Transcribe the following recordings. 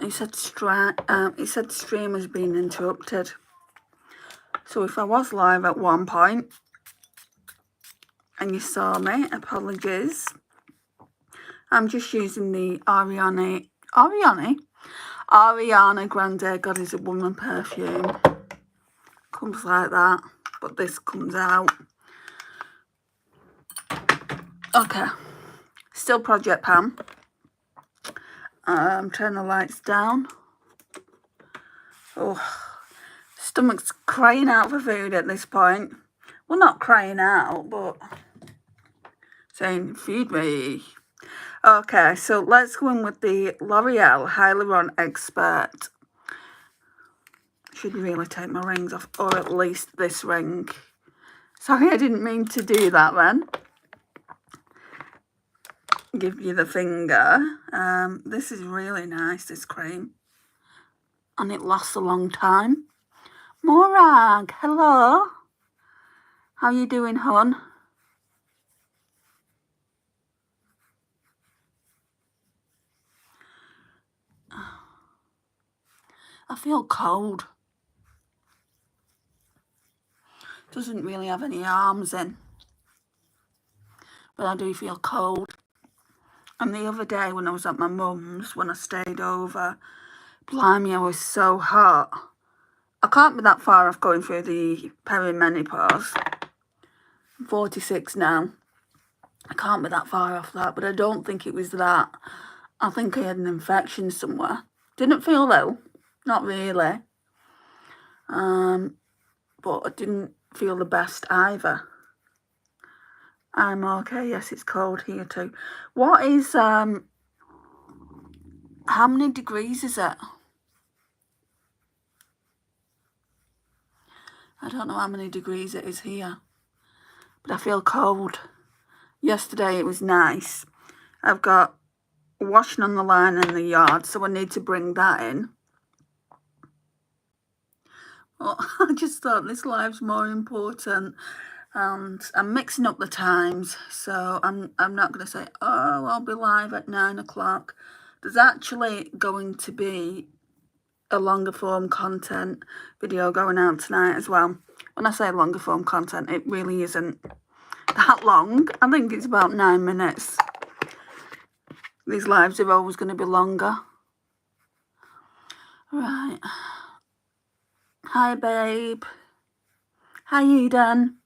It said stream has been interrupted. So if I was live at one point and you saw me, apologies. I'm just using the Ariana Grande God Is a Woman perfume. Comes like that, but this comes out. Okay, still Project Pam. Turn the lights down. Oh, stomach's crying out for food at this point. Well, not crying out, but saying, feed me. Okay, so let's go in with the L'Oreal Hyaluron Expert. Should really take my rings off, or at least this ring. Sorry, I didn't mean to do that then. Give you the finger. This is really nice, this cream. And it lasts a long time. Morag, hello. How you doing, hon? I feel cold. Doesn't really have any arms in. But I do feel cold. And the other day when I was at my mum's, when I stayed over, blimey, I was so hot. I can't be that far off going through the perimenopause. I'm 46 now. I can't be that far off that, but I don't think it was that. I think I had an infection somewhere. Didn't feel ill, not really. But I didn't feel the best either. I'm okay. Yes, it's cold here too. What is, how many degrees is it? I don't know how many degrees it is here, but I feel cold. Yesterday it was nice. I've got washing on the line in the yard, so I need to bring that in. Well, I just thought this live's more important, and I'm mixing up the times, so I'm not going to say, oh, I'll be live at 9 o'clock. There's actually going to be a longer form content video going out tonight as well. When I say longer form content, it really isn't that long. I think it's about 9 minutes. These lives are always going to be longer. Right. Hi, babe. How you done?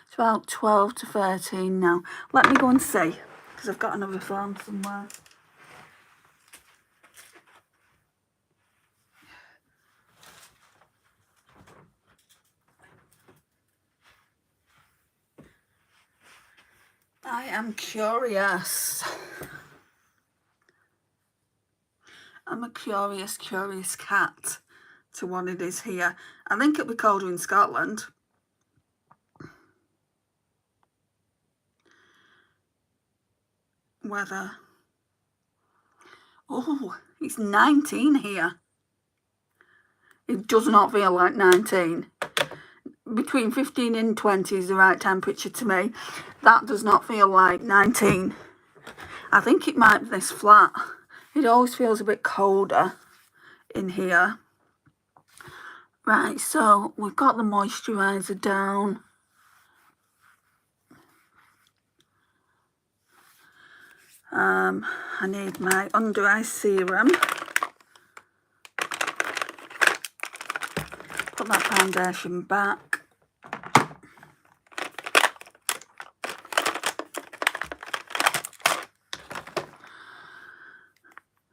It's about 12 to 13 now. Let me go and see, because I've got another phone somewhere. I am curious. I'm a curious cat to what it is here. I think it'll be colder in Scotland. Weather. Oh, it's 19 here. It does not feel like 19. Between 15 and 20 is the right temperature to me. That does not feel like 19. I think it might be this flat. It always feels a bit colder in here. Right, so we've got the moisturiser down. I need my under eye serum. Put that foundation back.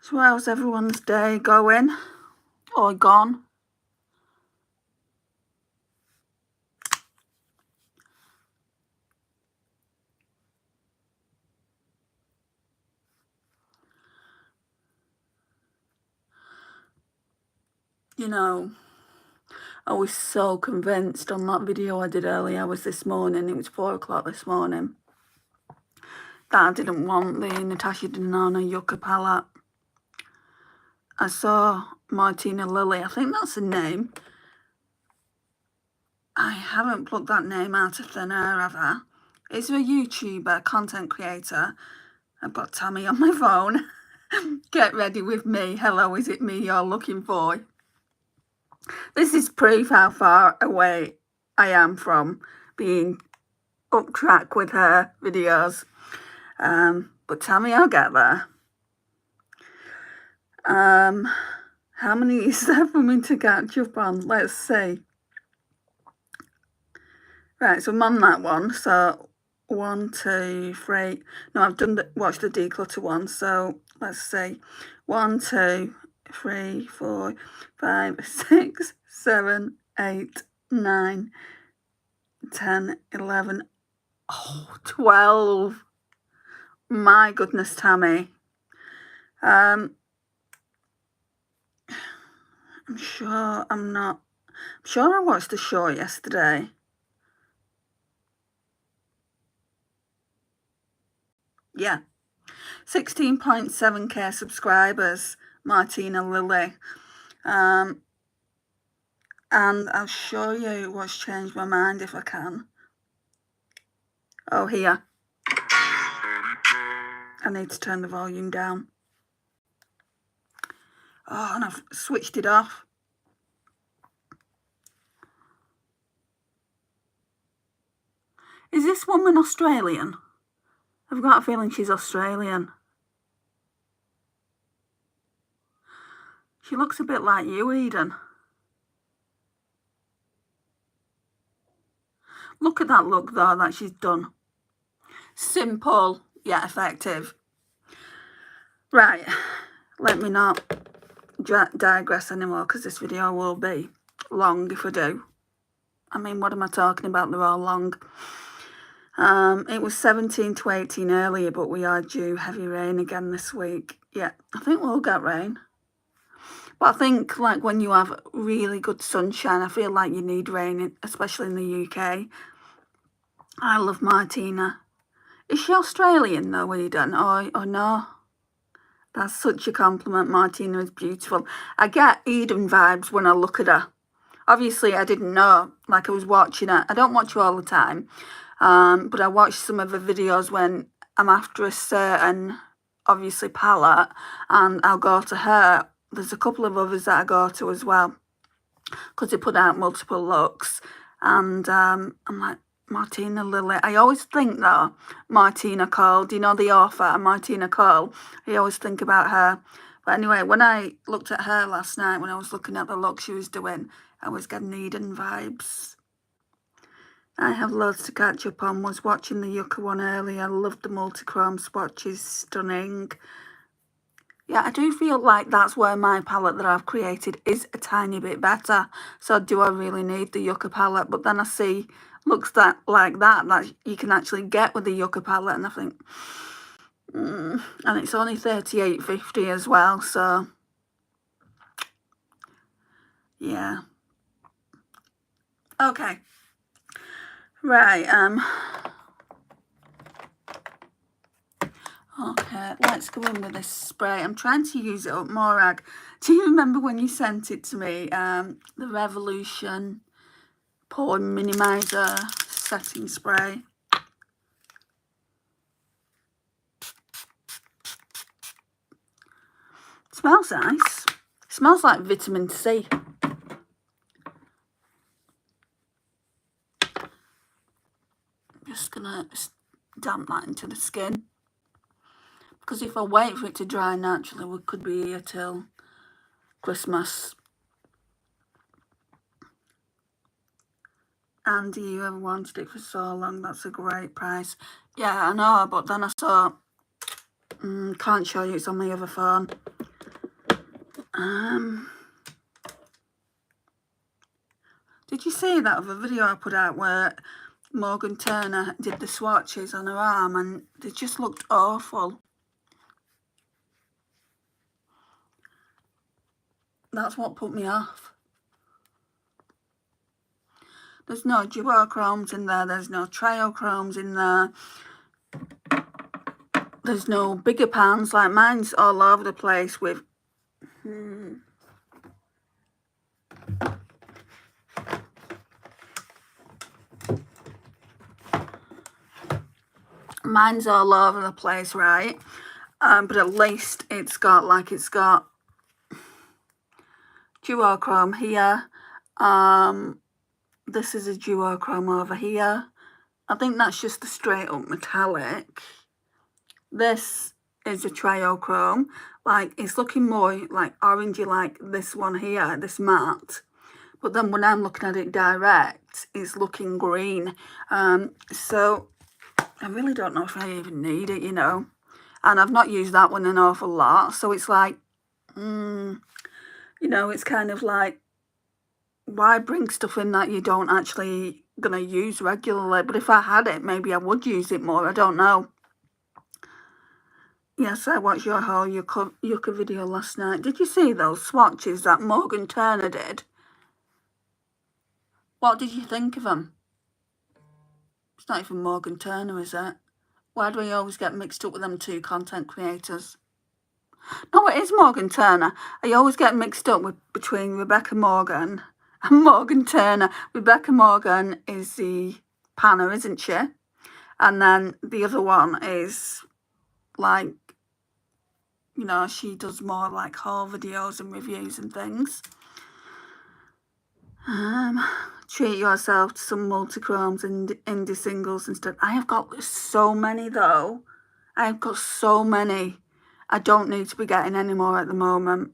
So how's everyone's day going? Or gone? You know, I was so convinced on that video I did earlier, this morning, it was 4 o'clock this morning, that I didn't want the Natasha Denona Yucca palette. I saw Martina Lily, I think that's the name. I haven't plucked that name out of thin air ever. It's a YouTuber, content creator. I've got Tammy on my phone. Get ready with me. Hello, is it me you're looking for? This is proof how far away I am from being up track with her videos. But tell me I'll get there. How many is there for me to catch up on? Let's see. Right, so I'm on that one. So 1, 2, 3. No, I've watched the declutter one. So let's see. 1, 2, 3, 4, 5, 6, 7, 8, 9, 10, 11. Oh, 12. My goodness, Tammy. I'm sure I watched the show yesterday. Yeah. 16.7k subscribers, Martina Lily. And I'll show you what's changed my mind if I can. Oh, here. I need to turn the volume down. Oh, and I've switched it off. Is this woman Australian? I've got a feeling she's Australian. She looks a bit like you, Eden. Look at that look, though, that she's done. Simple, yet effective. Right, let me not digress anymore, because this video will be long if I do. I mean, what am I talking about? They're all long. It was 17 to 18 earlier, but we are due heavy rain again this week. Yeah, I think we'll get rain. But I think, like, when you have really good sunshine, I feel like you need rain, especially in the UK. I love Martina. Is she Australian, though, Eden? Or no? That's such a compliment. Martina is beautiful. I get Eden vibes when I look at her. Obviously, I didn't know, like I was watching her. I don't watch her all the time, but I watch some of her videos when I'm after a certain, obviously, palette, and I'll go to her. There's a couple of others that I go to as well, because they put out multiple looks, and I'm like, Martina Lily. I always think, though, Martina Cole, do you know the author, Martina Cole? I always think about her. But anyway, when I looked at her last night, when I was looking at the look she was doing, I was getting Eden vibes. I have loads to catch up on. Was watching the Yucca one earlier. I loved the multi-chrome swatches. Stunning. Yeah, I do feel like that's where my palette that I've created is a tiny bit better. So do I really need the Yucca palette? But then I see looks like that you can actually get with the Yucca palette, and I think, and it's only $38.50 as well. So yeah. Okay. Right. Okay, let's go in with this spray. I'm trying to use it up more, Ag. Do you remember when you sent it to me? The Revolution Pore Minimizer Setting Spray. It smells nice. It smells like vitamin C. I'm just gonna damp that into the skin, because if I wait for it to dry naturally, we could be here till Christmas. Andy, you ever wanted it for so long? That's a great price. Yeah, I know, but then I saw, can't show you, it's on my other phone. Did you see that other video I put out where Morgan Turner did the swatches on her arm, and they just looked awful? That's what put me off. There's no duochromes in there, there's no triochromes in there, there's no bigger pans, like mine's all over the place with mine's all over the place, right? but at least it's got duochrome here. This is a duochrome over here. I think that's just a straight up metallic. This is a triochrome. Like, it's looking more like orangey like this one here, this matte. But then when I'm looking at it direct, it's looking green. So I really don't know if I even need it, you know. And I've not used that one an awful lot. So it's like, you know, it's kind of like, why bring stuff in that you don't actually going to use regularly? But if I had it, maybe I would use it more. I don't know. Yes, I watched your whole Yucca video last night. Did you see those swatches that Morgan Turner did? What did you think of them? It's not even Morgan Turner, is it? Why do we always get mixed up with them two content creators? No, it is Morgan Turner. I always get mixed up between Rebecca Morgan and Morgan Turner. Rebecca Morgan is the panner, isn't she? And then the other one is like, you know, she does more like haul videos and reviews and things. Treat yourself to some multi-chromes and indie singles instead. I have got so many though. I've got so many. I don't need to be getting any more at the moment.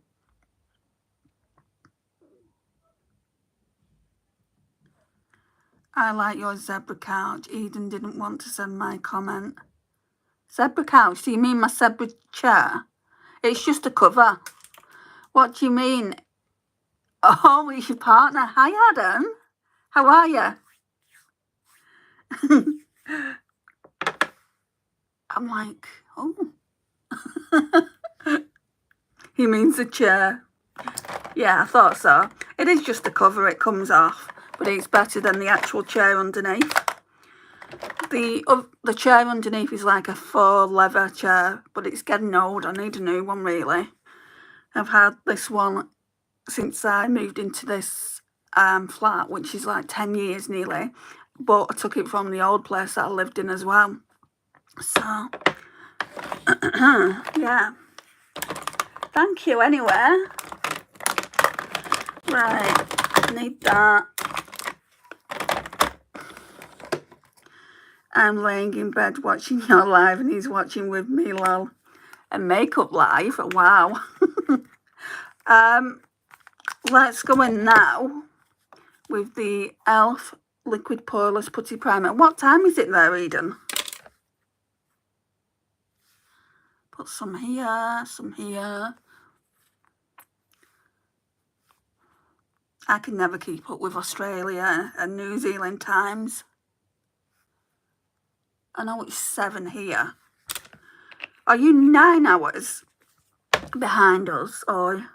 I like your zebra couch. Eden didn't want to send my comment. Zebra couch? Do you mean my zebra chair? It's just a cover. What do you mean? Oh, it's your partner. Hi, Adam. How are you? I'm like, oh. He means the chair. Yeah, I thought so. It is just a cover. It comes off. But it's better than the actual chair underneath. The chair underneath is like a faux leather chair, but it's getting old. I need a new one, really. I've had this one since I moved into this flat, which is like 10 years nearly. But I took it from the old place that I lived in as well. So, yeah. Thank you anyway. Right, need that. I'm laying in bed watching your live and he's watching with me, lol. A makeup live? Wow. Let's go in now with the e.l.f. Liquid Poreless Putty Primer. What time is it there, Eden? Put some here, some here. I can never keep up with Australia and New Zealand times. I know it's 7 here. Are you 9 hours behind us or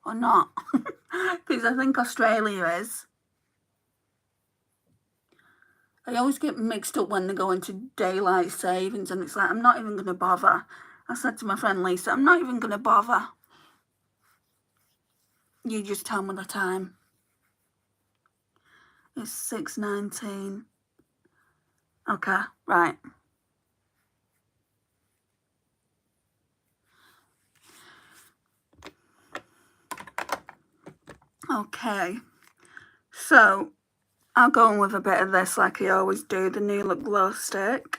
not? Because I think Australia is. I always get mixed up when they go into daylight savings and it's like, I'm not even going to bother. I said to my friend Lisa, I'm not even going to bother. You just tell me the time. It's 6:19. Okay, right. Okay, so I'll go in with a bit of this like I always do, the New Look Glow Stick.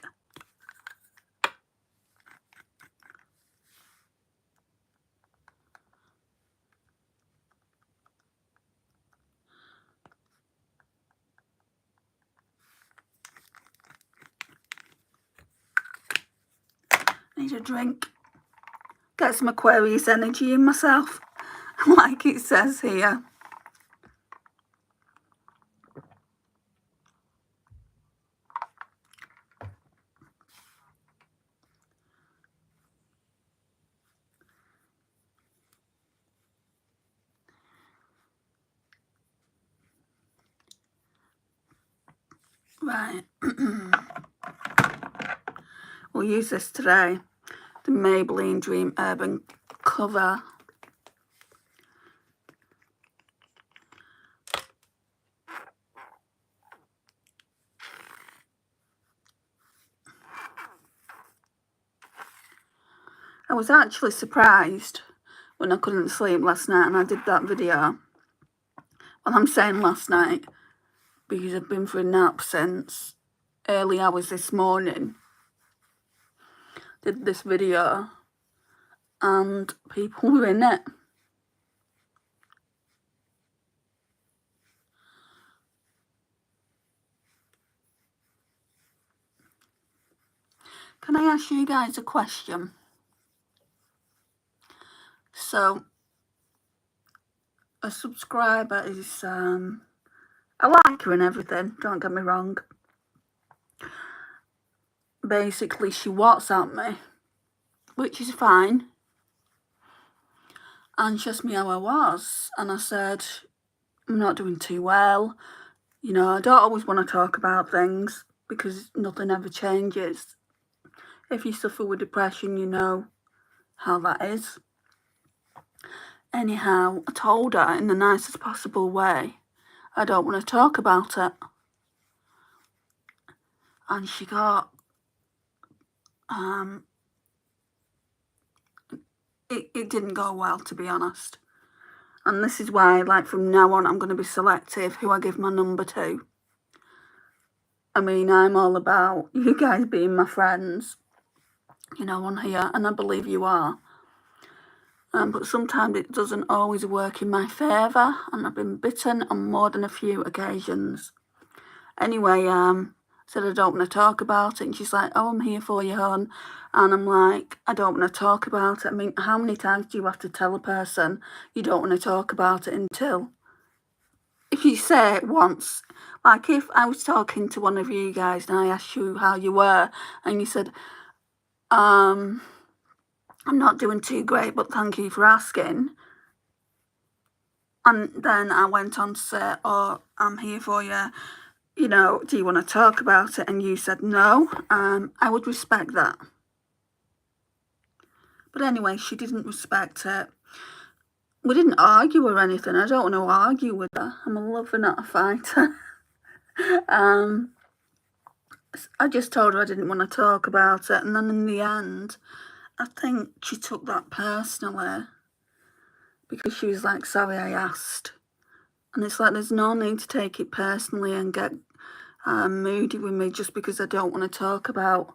Need a drink. Get some Aquarius energy in myself, like it says here. Right. We'll use this today. The Maybelline Dream Urban Cover. I was actually surprised when I couldn't sleep last night and I did that video. Well, I'm saying last night because I've been for a nap since early hours this morning. Did this video and people were in it. Can I ask you guys a question? So, a subscriber is, I like her and everything, don't get me wrong. Basically, she WhatsApped me, which is fine. And she asked me how I was. And I said, I'm not doing too well. You know, I don't always want to talk about things because nothing ever changes. If you suffer with depression, you know how that is. Anyhow, I told her in the nicest possible way, I don't want to talk about it. And she got, it didn't go well, to be honest. And this is why, like, from now on, I'm going to be selective who I give my number to. I mean, I'm all about you guys being my friends, you know, on here, and I believe you are. But sometimes it doesn't always work in my favour, and I've been bitten on more than a few occasions. Anyway, said I don't want to talk about it, and she's like, oh, I'm here for you, hon. And I'm like, I don't want to talk about it. I mean, how many times do you have to tell a person you don't want to talk about it until? If you say it once, like if I was talking to one of you guys and I asked you how you were, and you said, I'm not doing too great, but thank you for asking. And then I went on to say, oh, I'm here for you. You know, do you want to talk about it? And you said no. I would respect that. But anyway, she didn't respect it. We didn't argue or anything. I don't want to argue with her. I'm a lover, not a fighter. I just told her I didn't want to talk about it. And then in the end, I think she took that personally. Because she was like, sorry I asked. And it's like, there's no need to take it personally and get moody with me just because I don't want to talk about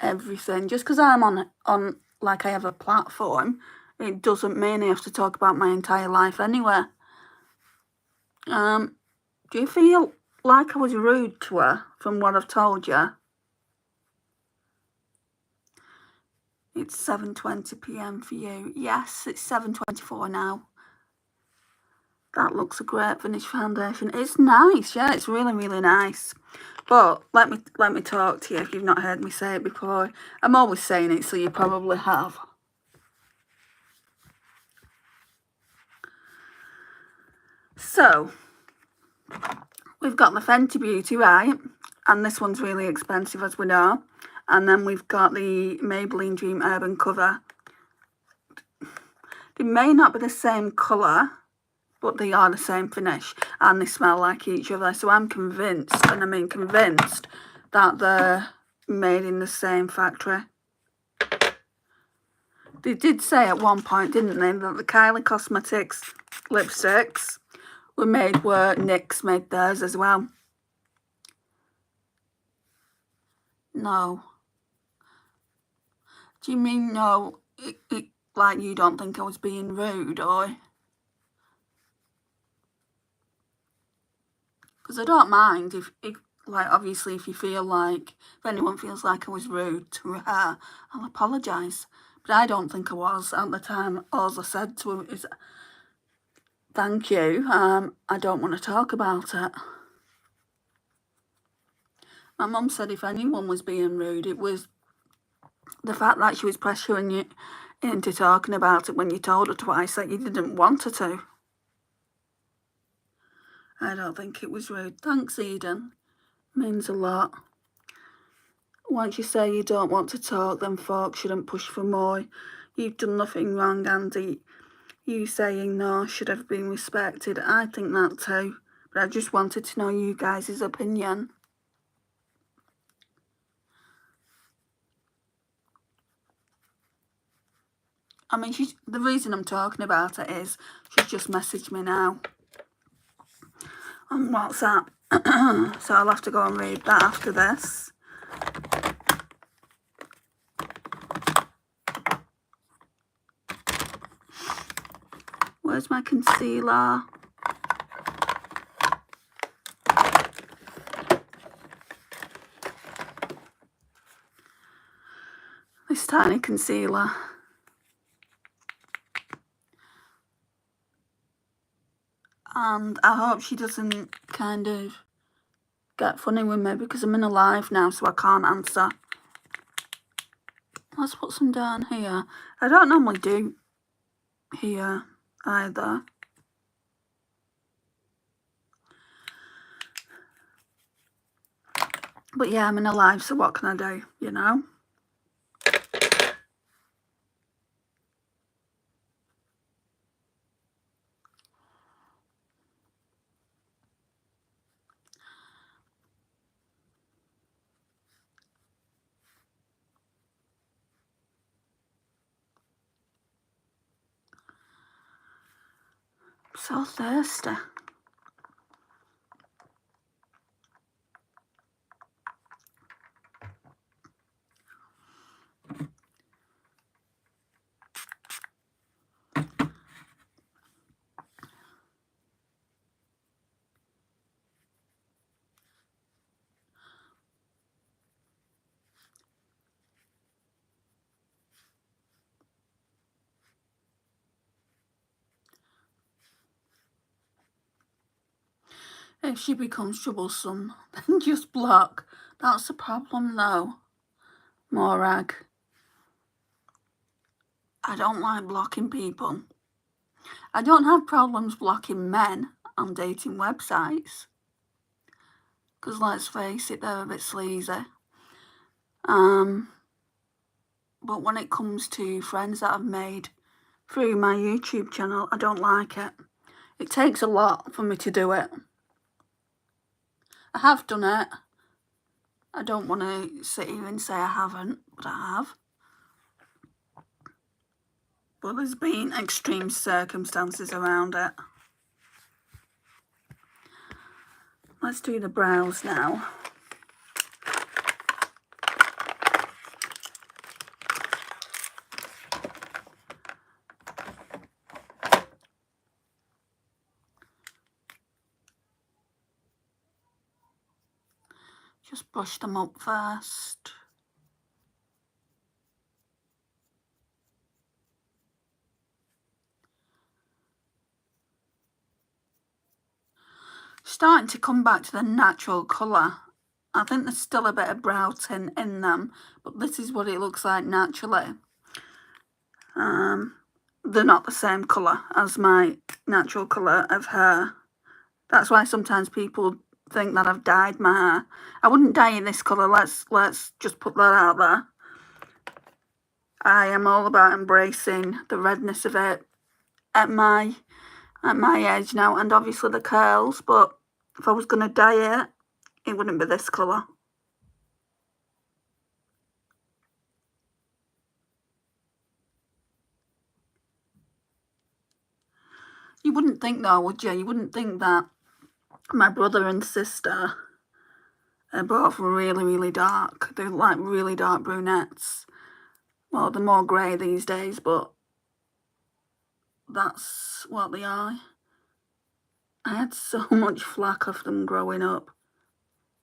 everything. Just because I'm on like I have a platform, it doesn't mean I have to talk about my entire life anyway. Do you feel like I was rude to her from what I've told you? It's 7:20 p.m. for you. Yes, it's 7:24 now. That looks a great finish foundation. It's nice, yeah, it's really, really nice. But let me talk to you if you've not heard me say it before. I'm always saying it, so you probably have. So, we've got the Fenty Beauty, right? And this one's really expensive, as we know. And then we've got the Maybelline Dream Urban Cover. They may not be the same colour, but they are the same finish. And they smell like each other. So I'm convinced, and I mean convinced, that they're made in the same factory. They did say at one point, didn't they, that the Kylie Cosmetics lipsticks were made where NYX made theirs as well. No. Do you mean no, like you don't think I was being rude, or? Because I don't mind if, like, obviously if you feel like, if anyone feels like I was rude to her, I'll apologise. But I don't think I was at the time. All I said to her is, thank you, I don't want to talk about it. My mum said if anyone was being rude, it was the fact that she was pressuring you into talking about it when you told her twice that you didn't want her to. I don't think it was rude. Thanks, Eden. Means a lot. Once you say you don't want to talk, then folks shouldn't push for more. You've done nothing wrong, Andy. You saying no should have been respected. I think that too. But I just wanted to know you guys' opinion. I mean, the reason I'm talking about it is she's just messaged me now on WhatsApp. So I'll have to go and read that after this. Where's my concealer? This tiny concealer. And I hope she doesn't kind of get funny with me because I'm in a live now, so I can't answer. Let's put some down here. I don't normally do here either. But yeah, I'm in a live, so what can I do, you know? I'm so thirsty. If she becomes troublesome, then just block. That's the problem though, Morag. I don't like blocking people. I don't have problems blocking men on dating websites. Because let's face it, they're a bit sleazy. But when it comes to friends that I've made through my YouTube channel, I don't like it. It takes a lot for me to do it. I have done it. I don't want to sit here and say I haven't, but I have. But there's been extreme circumstances around it. Let's do the brows now. Just brush them up first. Starting to come back to the natural colour. I think there's still a bit of brow tint in them, but this is what it looks like naturally. They're not the same colour as my natural colour of hair. That's why sometimes people think that I've dyed my hair. I wouldn't dye in this colour, let's just put that out there. I am all about embracing the redness of it at my age now, and obviously the curls, but if I was going to dye it, it wouldn't be this colour. You wouldn't think though, would you? You wouldn't think that my brother and sister are both really, really dark. They're like really dark brunettes. Well, they're more grey these days, but that's what they are. I had so much flack of them growing up.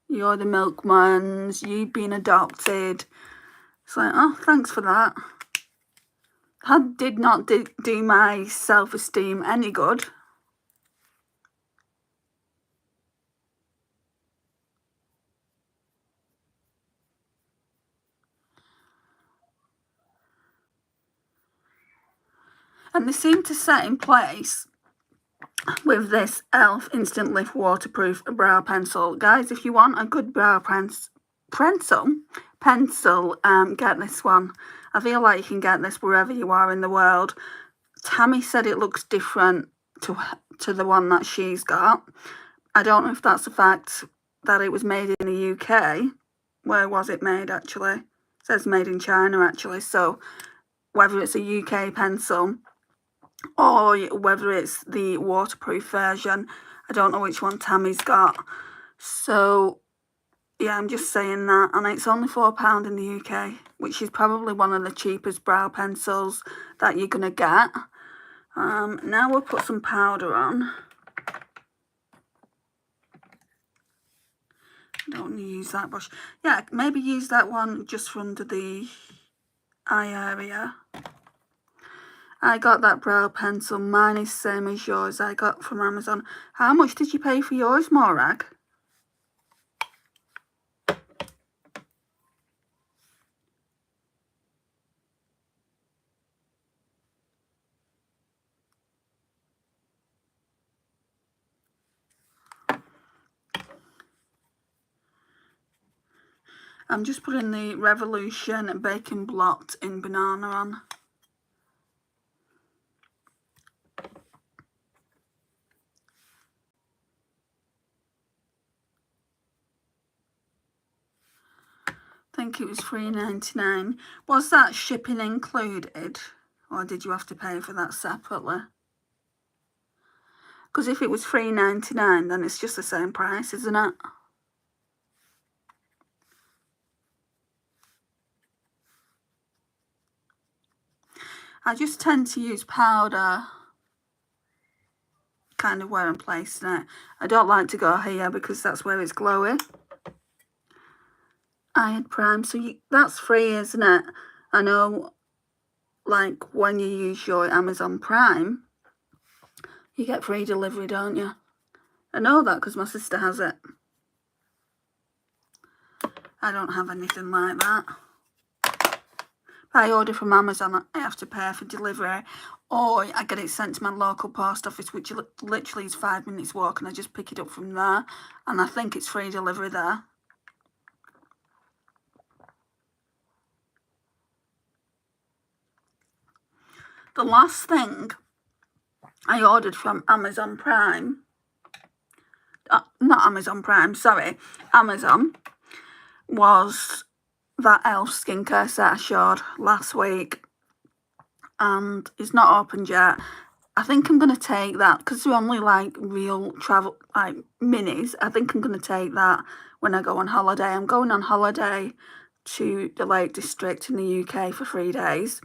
You're the milkmans, you've been adopted. It's like, oh, thanks for that. That did not do my self-esteem any good. And they seem to set in place with this e.l.f. Instant Lift Waterproof Brow Pencil. Guys, if you want a good brow pencil, get this one. I feel like you can get this wherever you are in the world. Tammy said it looks different to the one that she's got. I don't know if that's the fact that it was made in the UK. Where was it made, actually? It says made in China, actually. So whether it's a UK pencil or whether it's the waterproof version. I don't know which one Tammy's got. So yeah, I'm just saying that. And it's only £4 in the UK, which is probably one of the cheapest brow pencils that you're going to get. Now we'll put some powder on. I don't want to use that brush. Yeah, maybe use that one just for under the eye area. I got that brow pencil. Mine is same as yours. I got from Amazon. How much did you pay for yours, Morag? I'm just putting the Revolution Bacon Blot in Banana on. I think it was $3.99. Was that shipping included, or did you have to pay for that separately? Because if it was $3.99, then it's just the same price, isn't it? I just tend to use powder kind of where I'm placing it. I don't like to go here because that's where it's glowy. I had Prime, so that's free, isn't it? I know, like, when you use your Amazon Prime, you get free delivery, don't you? I know that because my sister has it. I don't have anything like that. If I order from Amazon, I have to pay for delivery, or I get it sent to my local post office, which literally is 5 minutes walk, and I just pick it up from there, and I think it's free delivery there. The last thing I ordered from Amazon Prime, not Amazon Prime, sorry, Amazon, was that e.l.f. skincare set I showed last week, and it's not opened yet. I think I'm going to take that, because they're only like real travel, like minis. I think I'm going to take that when I go on holiday. I'm going on holiday to the Lake District in the UK for 3 days.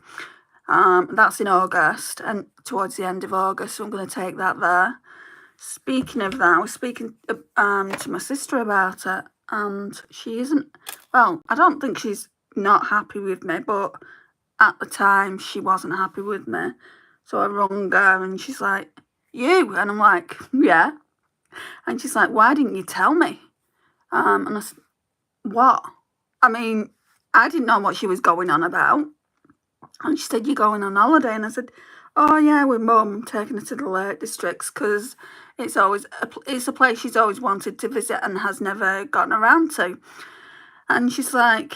That's in August, and towards the end of August, so I'm going to take that there. Speaking of that, I was speaking to my sister about it, and she isn't, well, I don't think she's not happy with me, but at the time she wasn't happy with me. So I rung her and she's like, you? And I'm like, yeah. And she's like, why didn't you tell me? And I said, what? I mean, I didn't know what she was going on about. And she said, you're going on holiday? And I said, oh yeah, with Mum, taking her to the Lake Districts, because it's a place she's always wanted to visit and has never gotten around to. And she's like,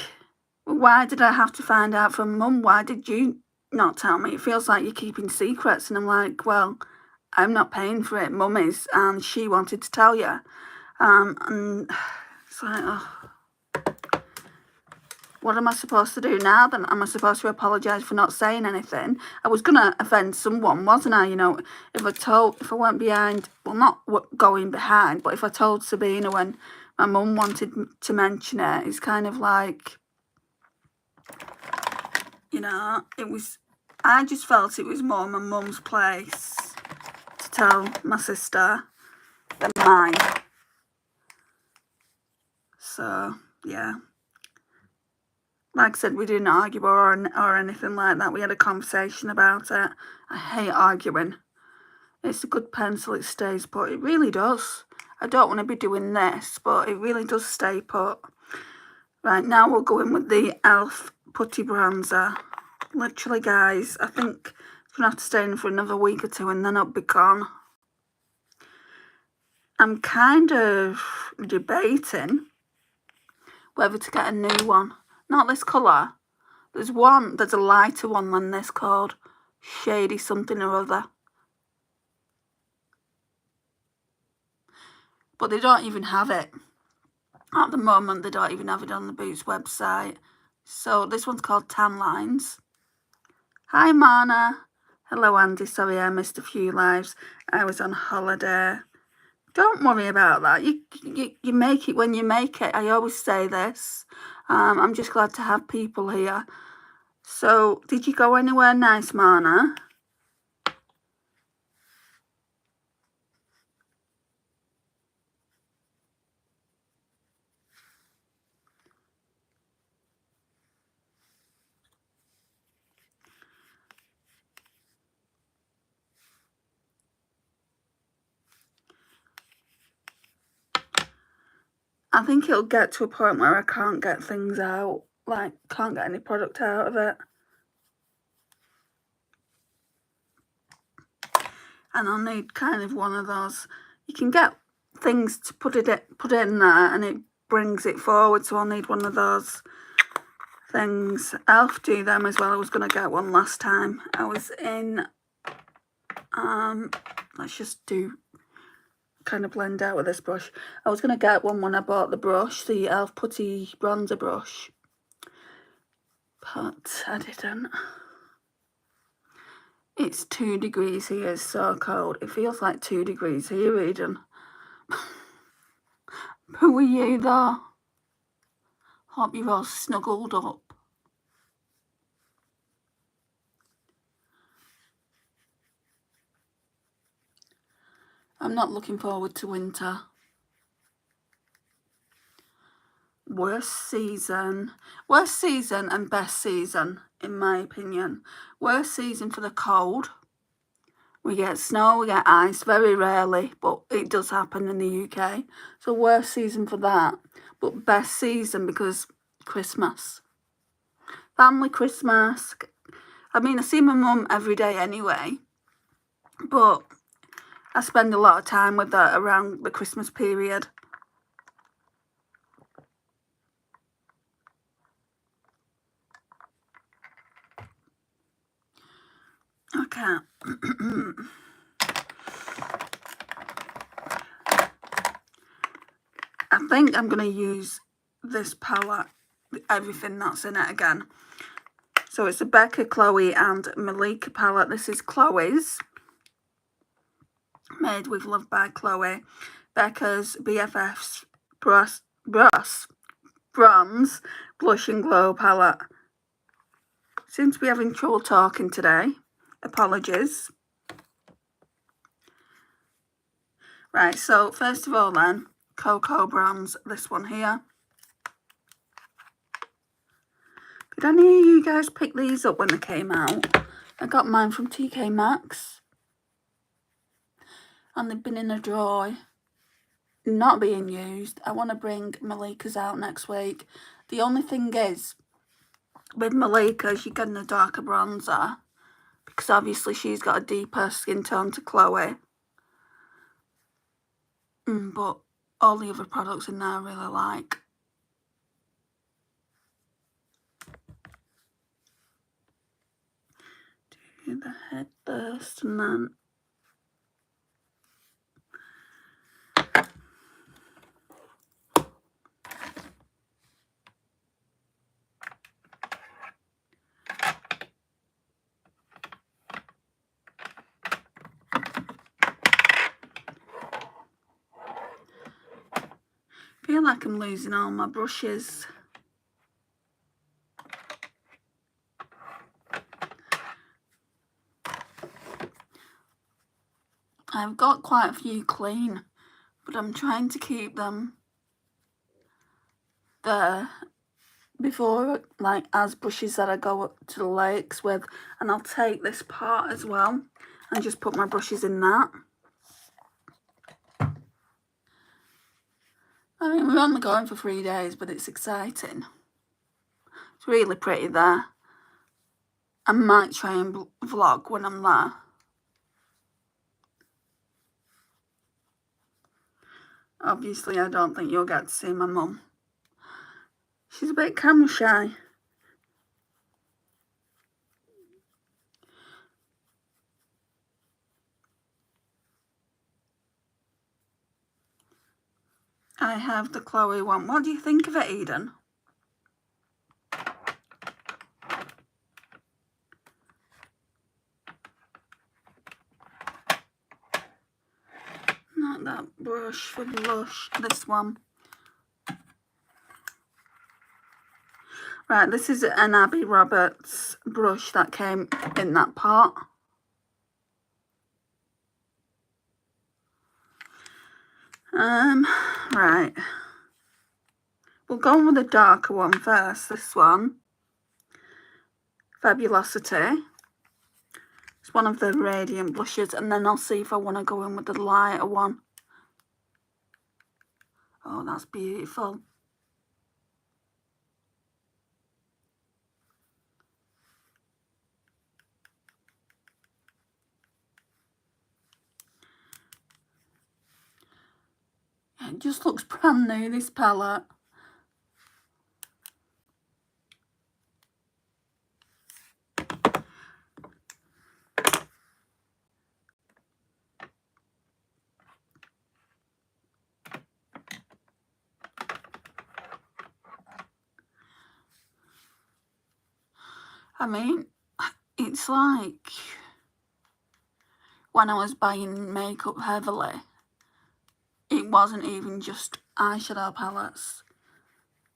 why did I have to find out from Mum? Why did you not tell me? It feels like you're keeping secrets. And I'm like, well, I'm not paying for it. Mum is, and she wanted to tell you. And it's like, oh, what am I supposed to do now then? Am I supposed to apologise for not saying anything? I was going to offend someone, wasn't I? You know, if I went behind, well, not going behind, but if I told Sabina when my mum wanted to mention it, it's kind of like, you know, I just felt it was more my mum's place to tell my sister than mine. So, yeah. Like I said, we didn't argue or anything like that. We had a conversation about it. I hate arguing. It's a good pencil, it stays put. It really does. I don't want to be doing this, but it really does stay put. Right, now we'll go in with the e.l.f. Putty Bronzer. Literally, guys, I think it's going to have to stay in for another week or two and then it'll be gone. I'm kind of debating whether to get a new one. Not this colour. There's a lighter one than this called Shady something or other. But they don't even have it. At the moment, they don't even have it on the Boots website. So this one's called Tan Lines. Hi, Mana. Hello, Andy. Sorry I missed a few lives. I was on holiday. Don't worry about that. You make it when you make it. I always say this. I'm just glad to have people here. So, did you go anywhere nice, Mana? I think it'll get to a point where I can't get things out. Like, can't get any product out of it. And I'll need kind of one of those. You can get things to put in there and it brings it forward, so I'll need one of those things. Elf do them as well. I was going to get one last time. I was in, let's just do, kind of blend out with this brush. I was going to get one when I bought the brush, the Elf Putty Bronzer brush, but I didn't. It's 2 degrees here, it's so cold. It feels like 2 degrees here, Eden. Who are you though? Hope you're all snuggled up. I'm not looking forward to winter. Worst season and best season, in my opinion. Worst season for the cold. We get snow, we get ice, very rarely, but it does happen in the UK. So worst season for that, but best season because Christmas. Family Christmas. I mean, I see my mum every day anyway, but I spend a lot of time with her around the Christmas period. Okay. I think I'm going to use this palette, everything that's in it again. So it's a Becca, Chloe and Malika palette. This is Chloe's, made with love by Chloe. Becca's BFF's Bronze Blush and Glow palette. Seem to be having trouble talking today. Apologies. Right, so first of all then, Cocoa Bronze, this one here. Did any of you guys pick these up when they came out? I got mine from TK Maxx. And they've been in a drawer, not being used. I want to bring Malika's out next week. The only thing is, with Malika, she's getting a darker bronzer, because obviously she's got a deeper skin tone to Chloe. But all the other products in there I really like. Do the head first and then... I feel like I'm losing all my brushes. I've got quite a few clean, but I'm trying to keep them there before, like, as brushes that I go up to the lakes with. And I'll take this part as well and just put my brushes in that. I mean, we're only going for 3 days, but it's exciting. It's really pretty there. I might try and vlog when I'm there. Obviously, I don't think you'll get to see my mum. She's a bit camera shy. I have the Chloe one. What do you think of it, Eden? Not that brush for blush, this one. Right, this is an Abby Roberts brush that came in that pot. Right. We'll go with the darker one first, this one. Fabulosity. It's one of the radiant blushes, and then I'll see if I want to go in with the lighter one. Oh, that's beautiful. It just looks brand new, this palette. I mean, it's like when I was buying makeup heavily, it wasn't even just eyeshadow palettes.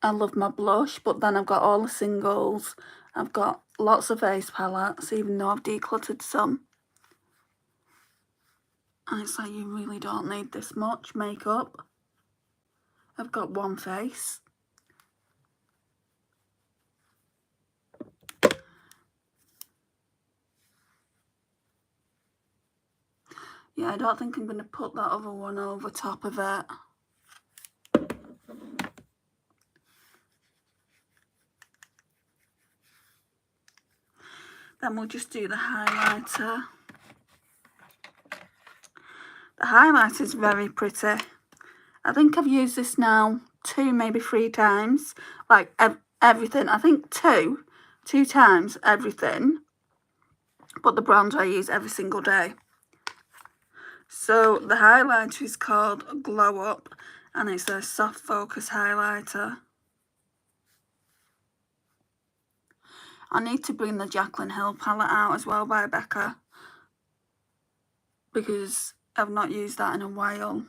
I love my blush, but then I've got all the singles. I've got lots of face palettes, even though I've decluttered some. And it's like, you really don't need this much makeup. I've got one face. Yeah, I don't think I'm going to put that other one over top of it. Then we'll just do the highlighter. The highlighter is very pretty. I think I've used this now 2, maybe 3 times. Like everything. I think 2 times everything. But the bronzer I use every single day. So the highlighter is called Glow Up, and it's a soft focus highlighter. I need to bring the Jaclyn Hill palette out as well by Becca, because I've not used that in a while.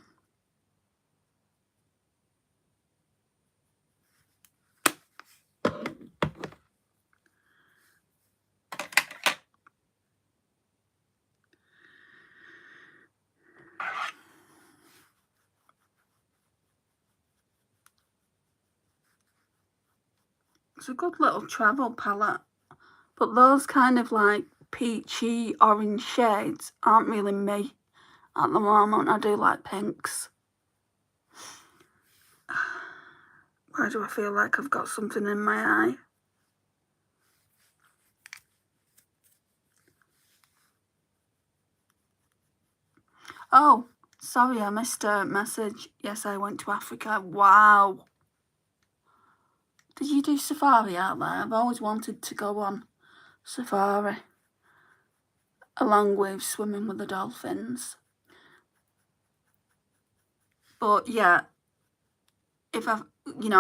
It's a good little travel palette, but those kind of like peachy orange shades aren't really me at the moment. I do like pinks. Why do I feel like I've got something in my eye? Oh, sorry, I missed a message. Yes, I went to Africa. Wow. Did you do safari out there? I've always wanted to go on safari, along with swimming with the dolphins. But yeah, if I,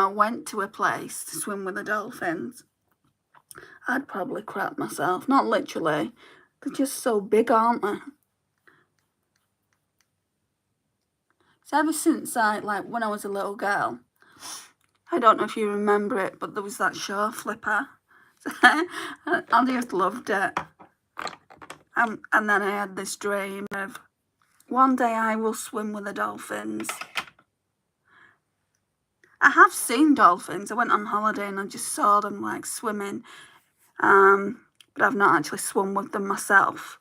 went to a place to swim with the dolphins, I'd probably crap myself. Not literally. They're just so big, aren't they? So ever since when I was a little girl, I don't know if you remember it, but there was that show, Flipper. I just loved it. And then I had this dream of, one day I will swim with the dolphins. I have seen dolphins. I went on holiday and I just saw them like swimming. But I've not actually swum with them myself.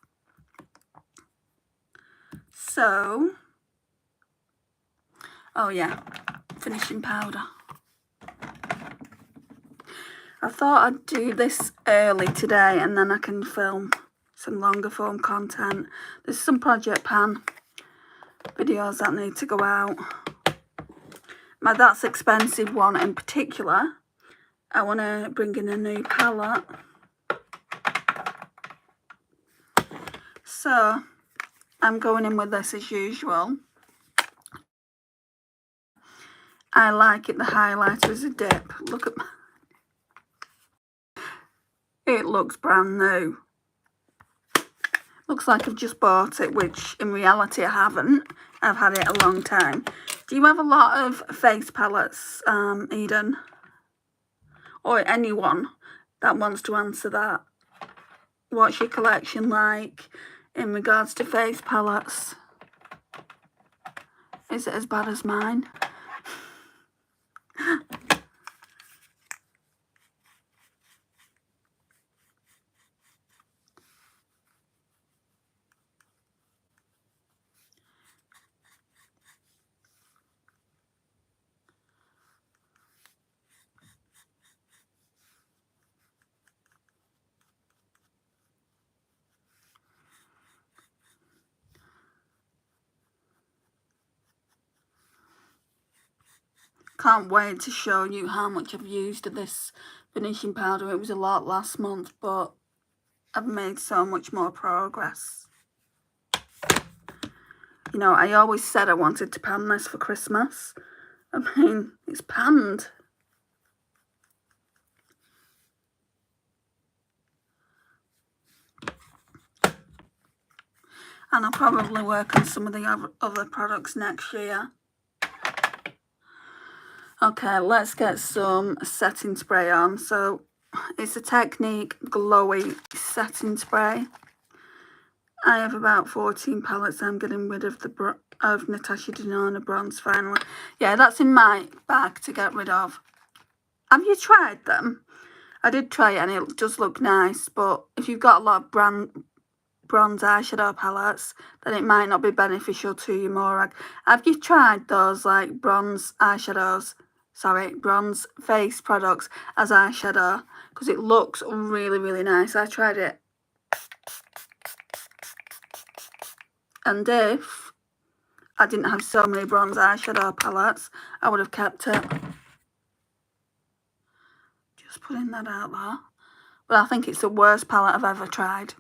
So, oh yeah, finishing powder. I thought I'd do this early today and then I can film some longer form content. There's some Project Pan videos that need to go out. My That's Expensive one in particular, I want to bring in a new palette. So, I'm going in with this as usual. I like it, the highlighter is a dip. Look at my... It looks brand new. Looks like I've just bought it, which in reality I haven't. I've had it a long time. Do you have a lot of face palettes, Eden? Or anyone that wants to answer that? What's your collection like in regards to face palettes? Is it as bad as mine? Can't wait to show you how much I've used of this finishing powder. It was a lot last month, but I've made so much more progress. You know, I always said I wanted to pan this for Christmas. I mean, it's panned. And I'll probably work on some of the other products next year. Okay, let's get some setting spray on. So it's a Technique Glowy setting spray. I have about 14 palettes. I'm getting rid of of Natasha Denona bronze finally. Yeah, that's in my bag to get rid of. Have you tried them? I did try it and it does look nice, but if you've got a lot of bronze eyeshadow palettes, then it might not be beneficial to you more. Have you tried those like bronze eyeshadows? Sorry, bronze face products as eyeshadow? Because it looks really, really nice. I tried it. And if I didn't have so many bronze eyeshadow palettes, I would have kept it. Just putting that out there. But I think it's the worst palette I've ever tried.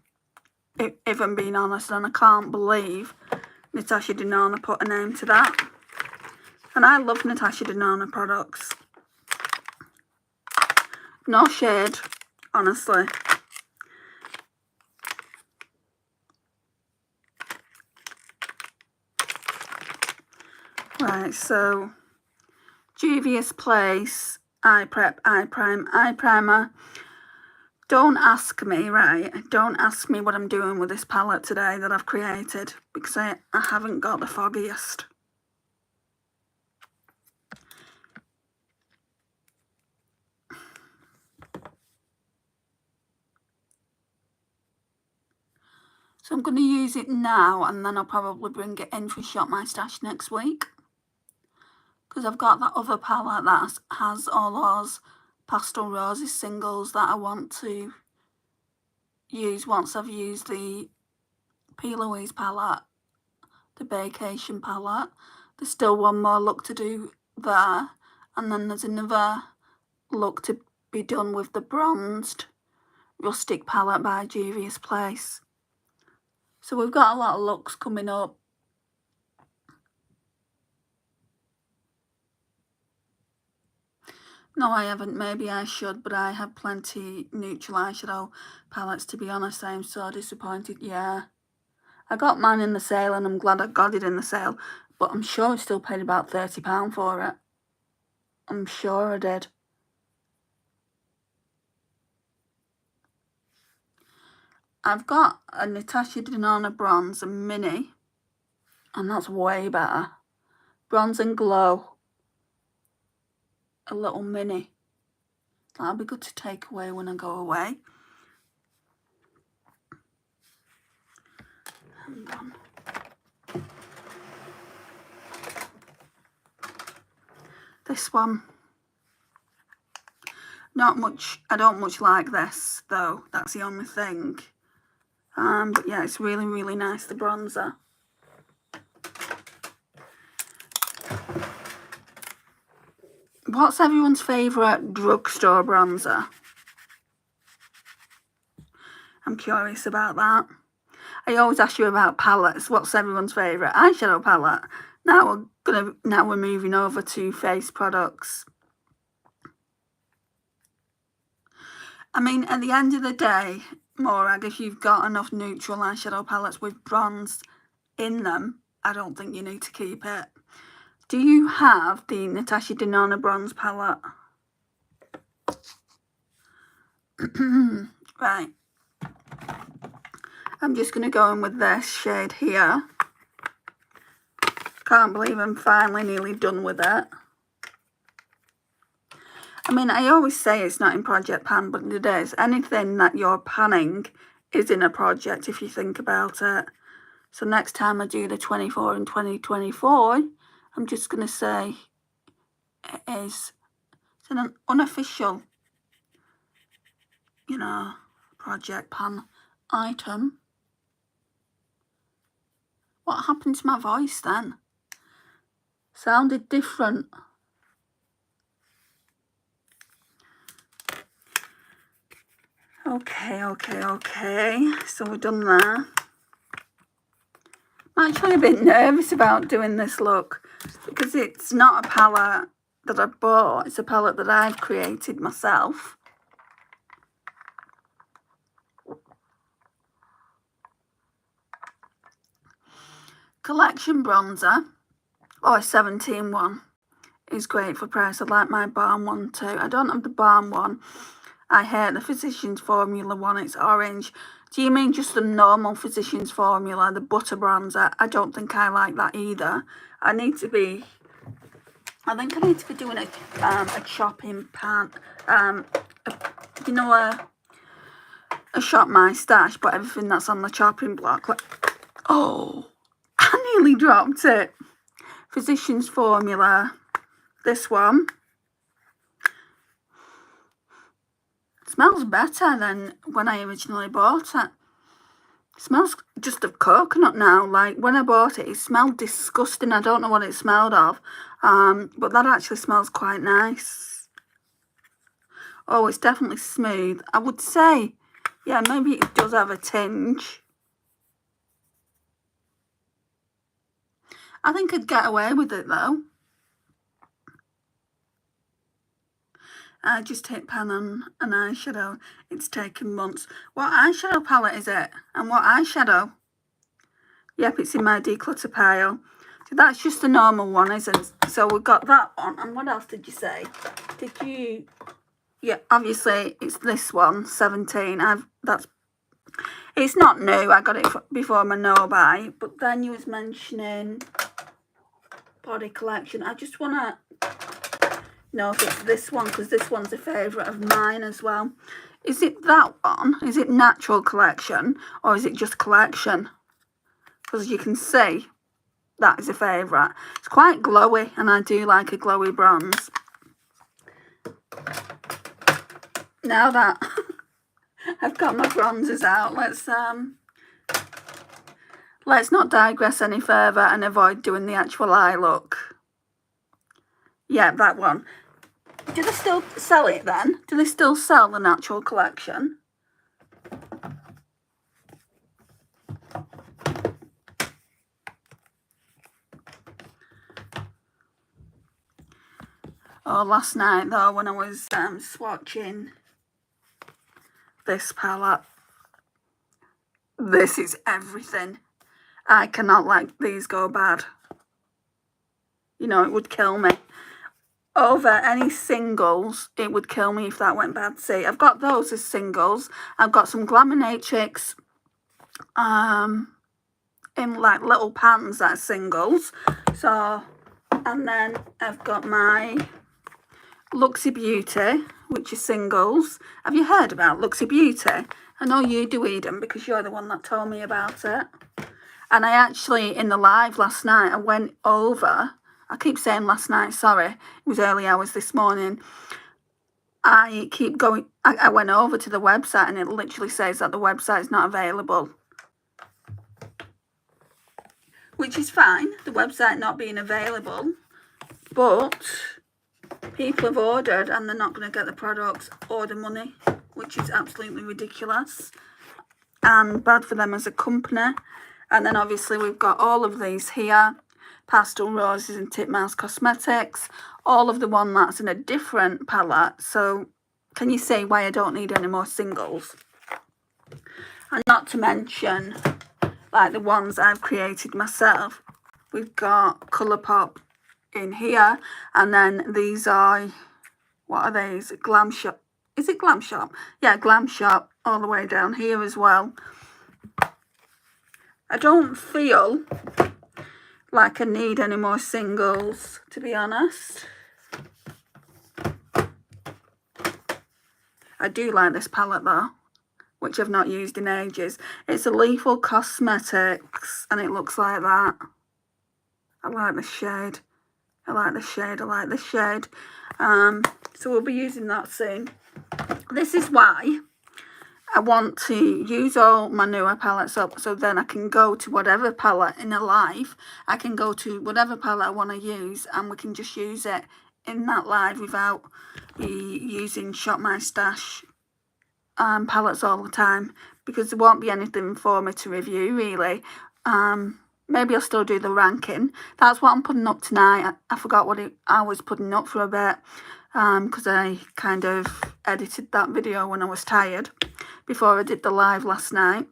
If I'm being honest, and I can't believe Natasha Denona put a name to that. And I love Natasha Denona products. No shade, honestly. Right, so Juvia's Place Eye Prep, Eye Prime, Eye Primer. Don't ask me, right? Don't ask me what I'm doing with this palette today that I've created, because I haven't got the foggiest. So I'm going to use it now, and then I'll probably bring it in for Shop My Stash next week. Because I've got that other palette that has all those Pastel Roses singles that I want to use once I've used the P. Louise palette, the Vacation palette. There's still one more look to do there, and then there's another look to be done with the bronzed Rustic palette by Juvia's Place. So we've got a lot of looks coming up. No, I haven't. Maybe I should, but I have plenty neutral eyeshadow palettes, to be honest. I am so disappointed. Yeah. I got mine in the sale, and I'm glad I got it in the sale, but I'm sure I still paid about £30 for it. I'm sure I did. I've got a Natasha Denona Bronze, a mini, and that's way better. Bronze and Glow. A little mini. That'll be good to take away when I go away. Hang on. This one. Not much. I don't much like this, though. That's the only thing. But yeah, it's really, really nice, the bronzer. What's everyone's favourite drugstore bronzer? I'm curious about that. I always ask you about palettes. What's everyone's favourite eyeshadow palette? Now we're moving over to face products. I mean, at the end of the day, Morag, if you've got enough neutral eyeshadow palettes with bronze in them, I don't think you need to keep it. Do you have the Natasha Denona bronze palette? Right. I'm just going to go in with this shade here. Can't believe I'm finally nearly done with it. I mean, I always say it's not in project pan, but it is. Anything that you're panning is in a project if you think about it. So next time I do the 24 and 2024, I'm just going to say it's an unofficial, you know, project pan item. What happened to my voice then? Sounded different. Okay. So we're done there. I'm actually a bit nervous about doing this look because it's not a palette that I bought. It's a palette that I've created myself. Collection bronzer, or 17 one, is great for price. I like my Balm one too. I don't have the Balm one. I hate the Physicians Formula one. It's orange. Do you mean just the normal Physicians Formula, the butter bronzer? I don't think I like that either. I think I need to be doing a chopping pan. You know, a Shop My Stash, but everything that's on the chopping block. Like, oh, I nearly dropped it. Physicians Formula. This one. Smells better than when I originally bought it. It smells just of coconut now. Like when I bought it, it smelled disgusting. I don't know what it smelled of, but that actually smells quite nice. Oh, it's definitely smooth. I would say, yeah, maybe it does have a tinge. I think I'd get away with it though. I just hit pan on an eyeshadow. It's taken months. What eyeshadow palette is it? And what eyeshadow? Yep, it's in my declutter pile. So that's just a normal one, isn't it? So we've got that one. And what else did you say? Did you... Yeah, obviously it's this one, 17. It's not new. I got it before my no-buy. But then you was mentioning body collection. I just want to know if it's this one, because this one's a favourite of mine as well. Is it that one? Is it natural collection, or is it just collection? Because you can see that is a favourite. It's quite glowy, and I do like a glowy bronze. Now that I've got my bronzers out, let's not digress any further and avoid doing the actual eye look. Yeah, that one. Do they still sell it then? Do they still sell the natural collection? Oh, last night though, when I was swatching this palette, this is everything. I cannot let these go bad. You know, it would kill me. Over any singles, it would kill me if that went bad. See, I've got those as singles. I've got some Glaminatrix in like little pans that are singles. So, and then I've got my Luxy Beauty, which is singles. Have you heard about Luxy Beauty? I know you do, Eden, because you're the one that told me about it. And I actually, in the live last night, I went over... I keep saying last night, sorry. It was early hours this morning. I keep going... I went over to the website and it literally says that the website is not available. Which is fine, the website not being available. But people have ordered and they're not going to get the products or the money, which is absolutely ridiculous. And bad for them as a company. And then obviously we've got all of these here. Pastel Roses and Titmouse Cosmetics, all of the one that's in a different palette. So can you see why I don't need any more singles? And not to mention, like the ones I've created myself, we've got Colourpop in here, and then these are, what are these? Glam Shop. Is it Glam Shop? Yeah, Glam Shop all the way down here as well. I don't feel like I need any more singles, to be honest. I do like this palette though, which I've not used in ages. It's a Lethal Cosmetics, and it looks like that. I like the shade. I like the shade. I like the shade. So we'll be using that soon. This is why I want to use all my newer palettes up, so then I can go to whatever palette in a live. I can go to whatever palette I want to use, and we can just use it in that live without me using Shop My Stash palettes all the time, because there won't be anything for me to review really. Maybe I'll still do the ranking. That's what I'm putting up tonight. I forgot what I was putting up for a bit, because I kind of edited that video when I was tired before I did the live last night.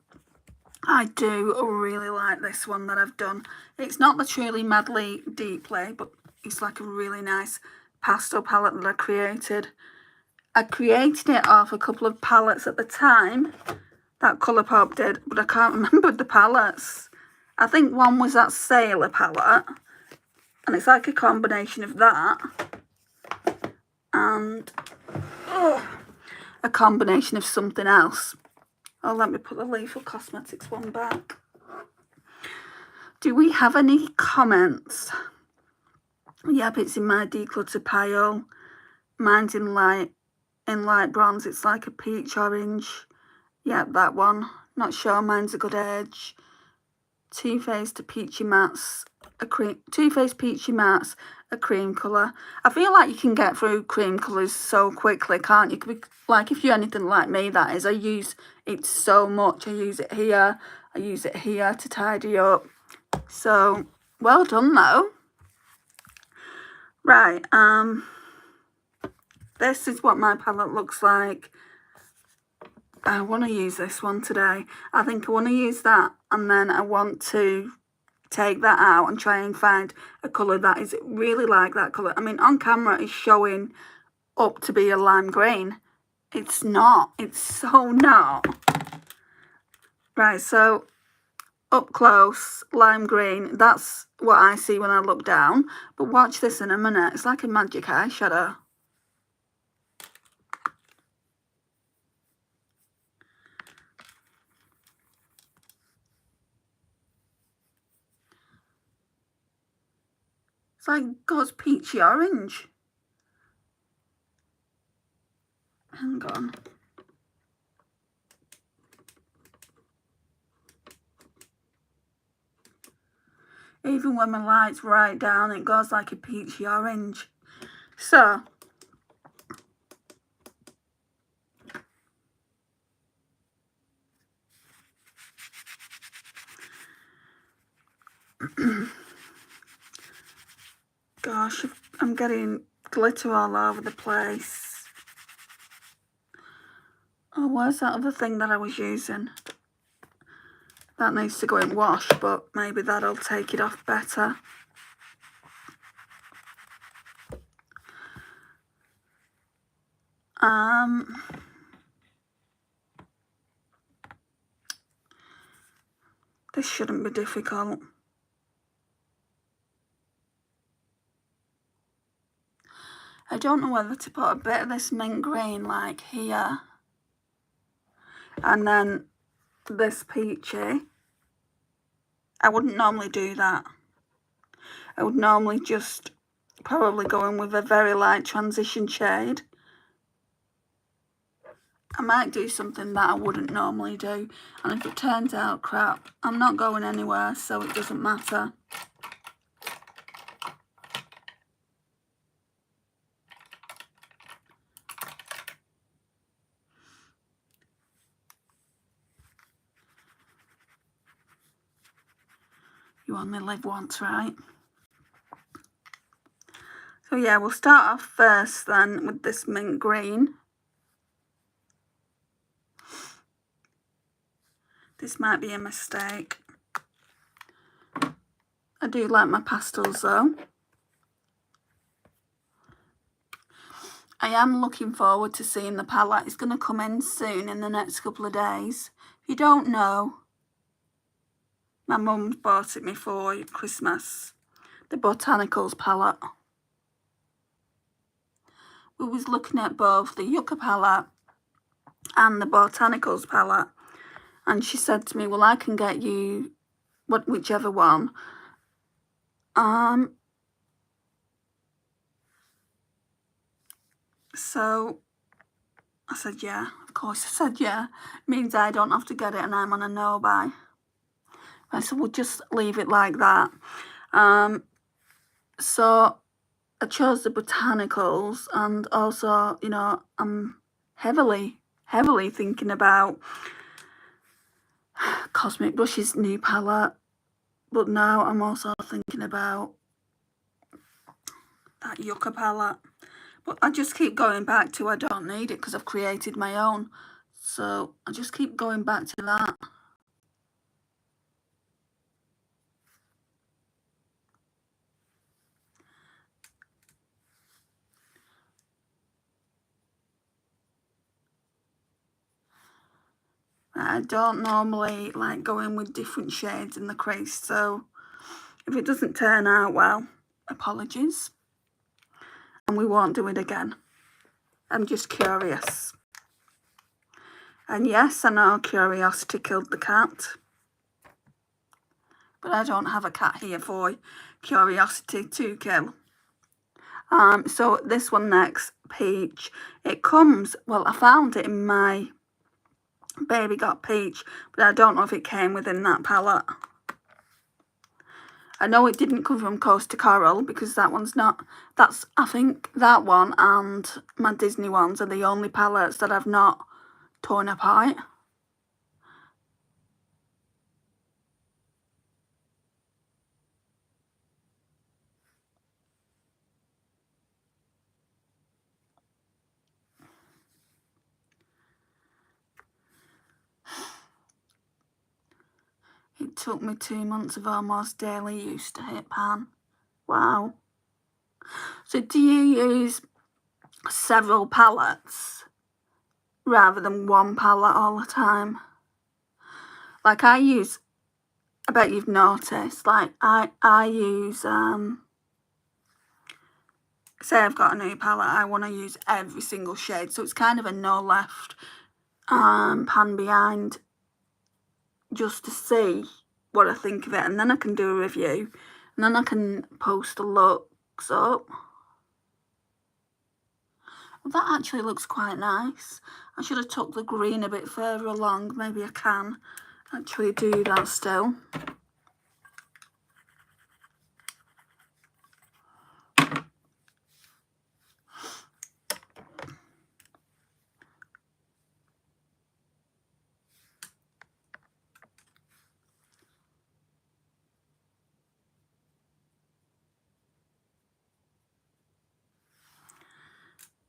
I do really like this one that I've done. It's not the Truly Madly Deeply, but it's like a really nice pastel palette that I created. I created it off a couple of palettes at the time that Colourpop did, but I can't remember the palettes. I think one was that Sailor palette, and it's like a combination of that and a combination of something else. Oh, let me put the Lethal Cosmetics one back. Do we have any comments? Yep, it's in my declutter pile. Mine's in light bronze. It's like a peach orange. Yep, that one. Not sure. Mine's a good edge. Too Faced Peachy Mattes, Too Faced Peachy Mattes, a cream colour. I feel like you can get through cream colours so quickly, can't you? Like, if you're anything like me, that is. I use it so much. I use it here. I use it here to tidy up. So, well done though. Right, this is what my palette looks like. I want to use this one today. I think I want to use that, and then I want to take that out and try and find a colour that is really like that colour. I mean, on camera it's showing up to be a lime green. It's not. It's so not. Right, so up close, lime green. That's what I see when I look down. But watch this in a minute. It's like a magic eyeshadow. It's like God's peachy orange. Hang on. Even when my light's right down, it goes like a peachy orange. So, gosh, I'm getting glitter all over the place. Oh, where's that other thing that I was using? That needs to go in wash, but maybe that'll take it off better. This shouldn't be difficult. I don't know whether to put a bit of this mint green like here, and then this peachy. I wouldn't normally do that. I would normally just probably go in with a very light transition shade. I might do something that I wouldn't normally do, and if it turns out crap, I'm not going anywhere, so it doesn't matter. You only live once, right? So yeah, we'll start off first then with this mint green. This might be a mistake. I do like my pastels though. I am looking forward to seeing the palette. It's going to come in soon in the next couple of days. If you don't know, my mum's bought it me for Christmas. The Botanicals palette. We was looking at both the Yucca palette and the Botanicals palette. And she said to me, well, I can get you whichever one. So I said, yeah, of course I said, yeah. It means I don't have to get it and I'm on a no-buy. I said, we'll just leave it like that. So I chose the Botanicals, and also, you know, I'm heavily thinking about Cosmic Brush's new palette. But now I'm also thinking about that Yucca palette. But I just keep going back to I don't need it because I've created my own. So I just keep going back to that. I don't normally like going with different shades in the crease. So if it doesn't turn out well, apologies. And we won't do it again. I'm just curious. And yes, I know curiosity killed the cat. But I don't have a cat here for curiosity to kill. So this one next, Peach. It comes, well, I found it in my Baby Got Peach, but I don't know if it came within that palette. I know it didn't come from Coast Coral because that one's not, I think that one and my Disney ones are the only palettes that I've not torn apart. It took me 2 months of almost daily use to hit pan. Wow. So do you use several palettes rather than one palette all the time? Like I use, I bet you've noticed, like I use, say I've got a new palette, I want to use every single shade. So it's kind of a no left pan behind, just to see what I think of it, and then I can do a review, and then I can post the looks up. Well, that actually looks quite nice. I should have took the green a bit further along. Maybe I can actually do that still.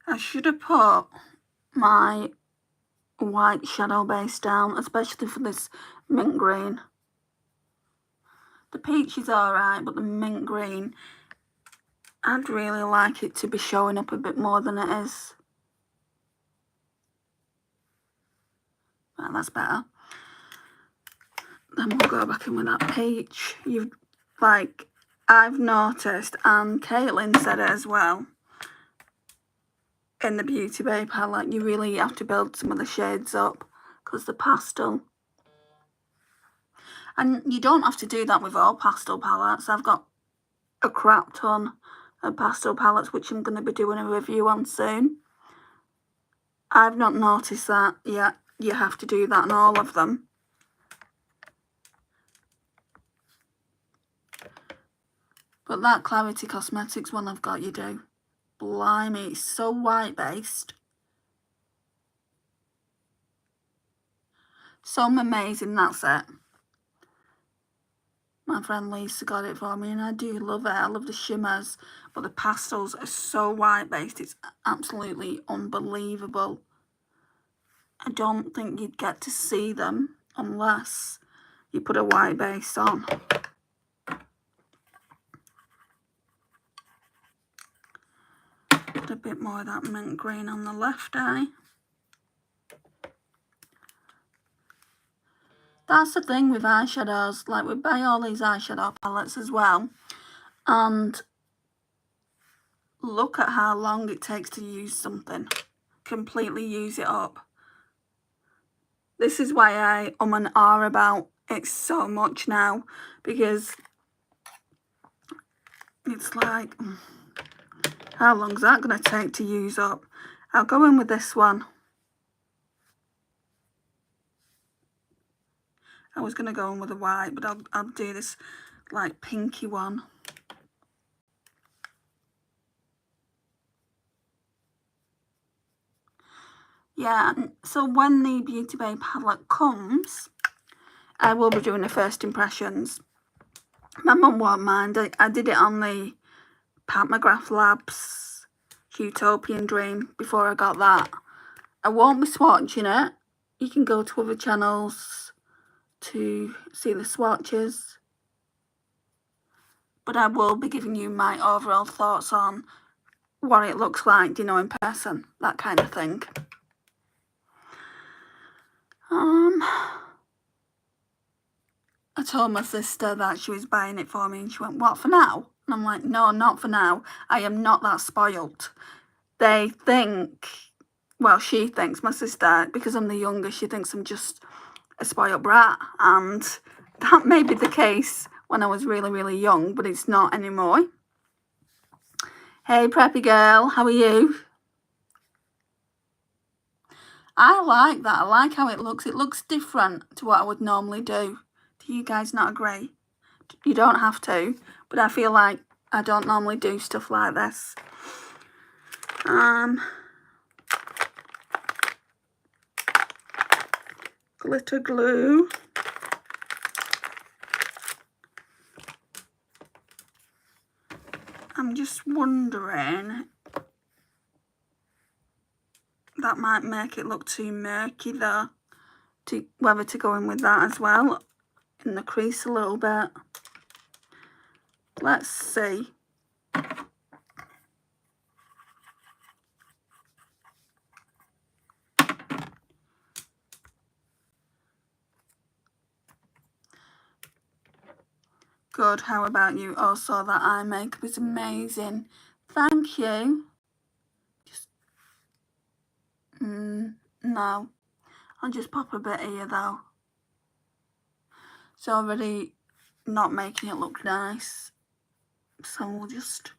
I should have put my white shadow base down, especially for this mint green. The peach is alright, but the mint green, I'd really like it to be showing up a bit more than it is. Right, that's better. Then we'll go back in with that peach. I've noticed, and Caitlin said it as well, in the Beauty Bay palette, you really have to build some of the shades up because the pastel. And you don't have to do that with all pastel palettes. I've got a crap ton of pastel palettes which I'm going to be doing a review on soon. I've not noticed that yet. You have to do that on all of them. But that Clarity Cosmetics one I've got, you do. Blimey, it's so white based. So amazing, that's it. My friend Lisa got it for me and I do love it. I love the shimmers, but the pastels are so white based. It's absolutely unbelievable. I don't think you'd get to see them unless you put a white base on. Put a bit more of that mint green on the left eye. That's the thing with eyeshadows, like we buy all these eyeshadow palettes as well, and look at how long it takes to use something, completely use it up. This is why I and ah about it so much now, because it's like, how long's that going to take to use up? I'll go in with this one. I was going to go in with a white, but I'll do this like pinky one. Yeah, so when the Beauty Bay palette comes, I will be doing the first impressions. My mum won't mind. I did it on the Pat McGrath Labs Utopian Dream before I got that. I won't be swatching it. You can go to other channels to see the swatches. But I will be giving you my overall thoughts on what it looks like, you know, in person, that kind of thing. I told my sister that she was buying it for me and she went, what, for now? And I'm like, no, not for now. I am not that spoiled. They think, well, she thinks, my sister, because I'm the youngest, she thinks I'm just a spoiled brat. And that may be the case when I was really, really young, but it's not anymore. Hey, preppy girl, how are you? I like that. I like how it looks. It looks different to what I would normally do. Do you guys not agree? You don't have to, but I feel like I don't normally do stuff like this. Glitter glue. I'm just wondering, that might make it look too murky though, whether to go in with that as well in the crease a little bit. Let's see. Good, how about you? Also, that eye makeup is amazing. Thank you. Just, no. I'll just pop a bit here though. It's already not making it look nice. So we'll just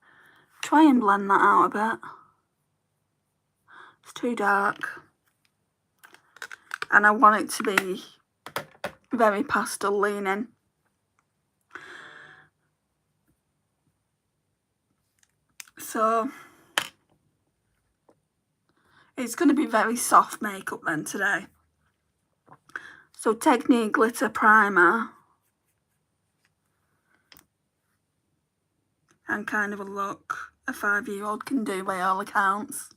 try and blend that out a bit. It's too dark. And I want it to be very pastel leaning. So it's going to be very soft makeup then today. So Technique Glitter Primer. And kind of a look a 5-year-old can do by all accounts.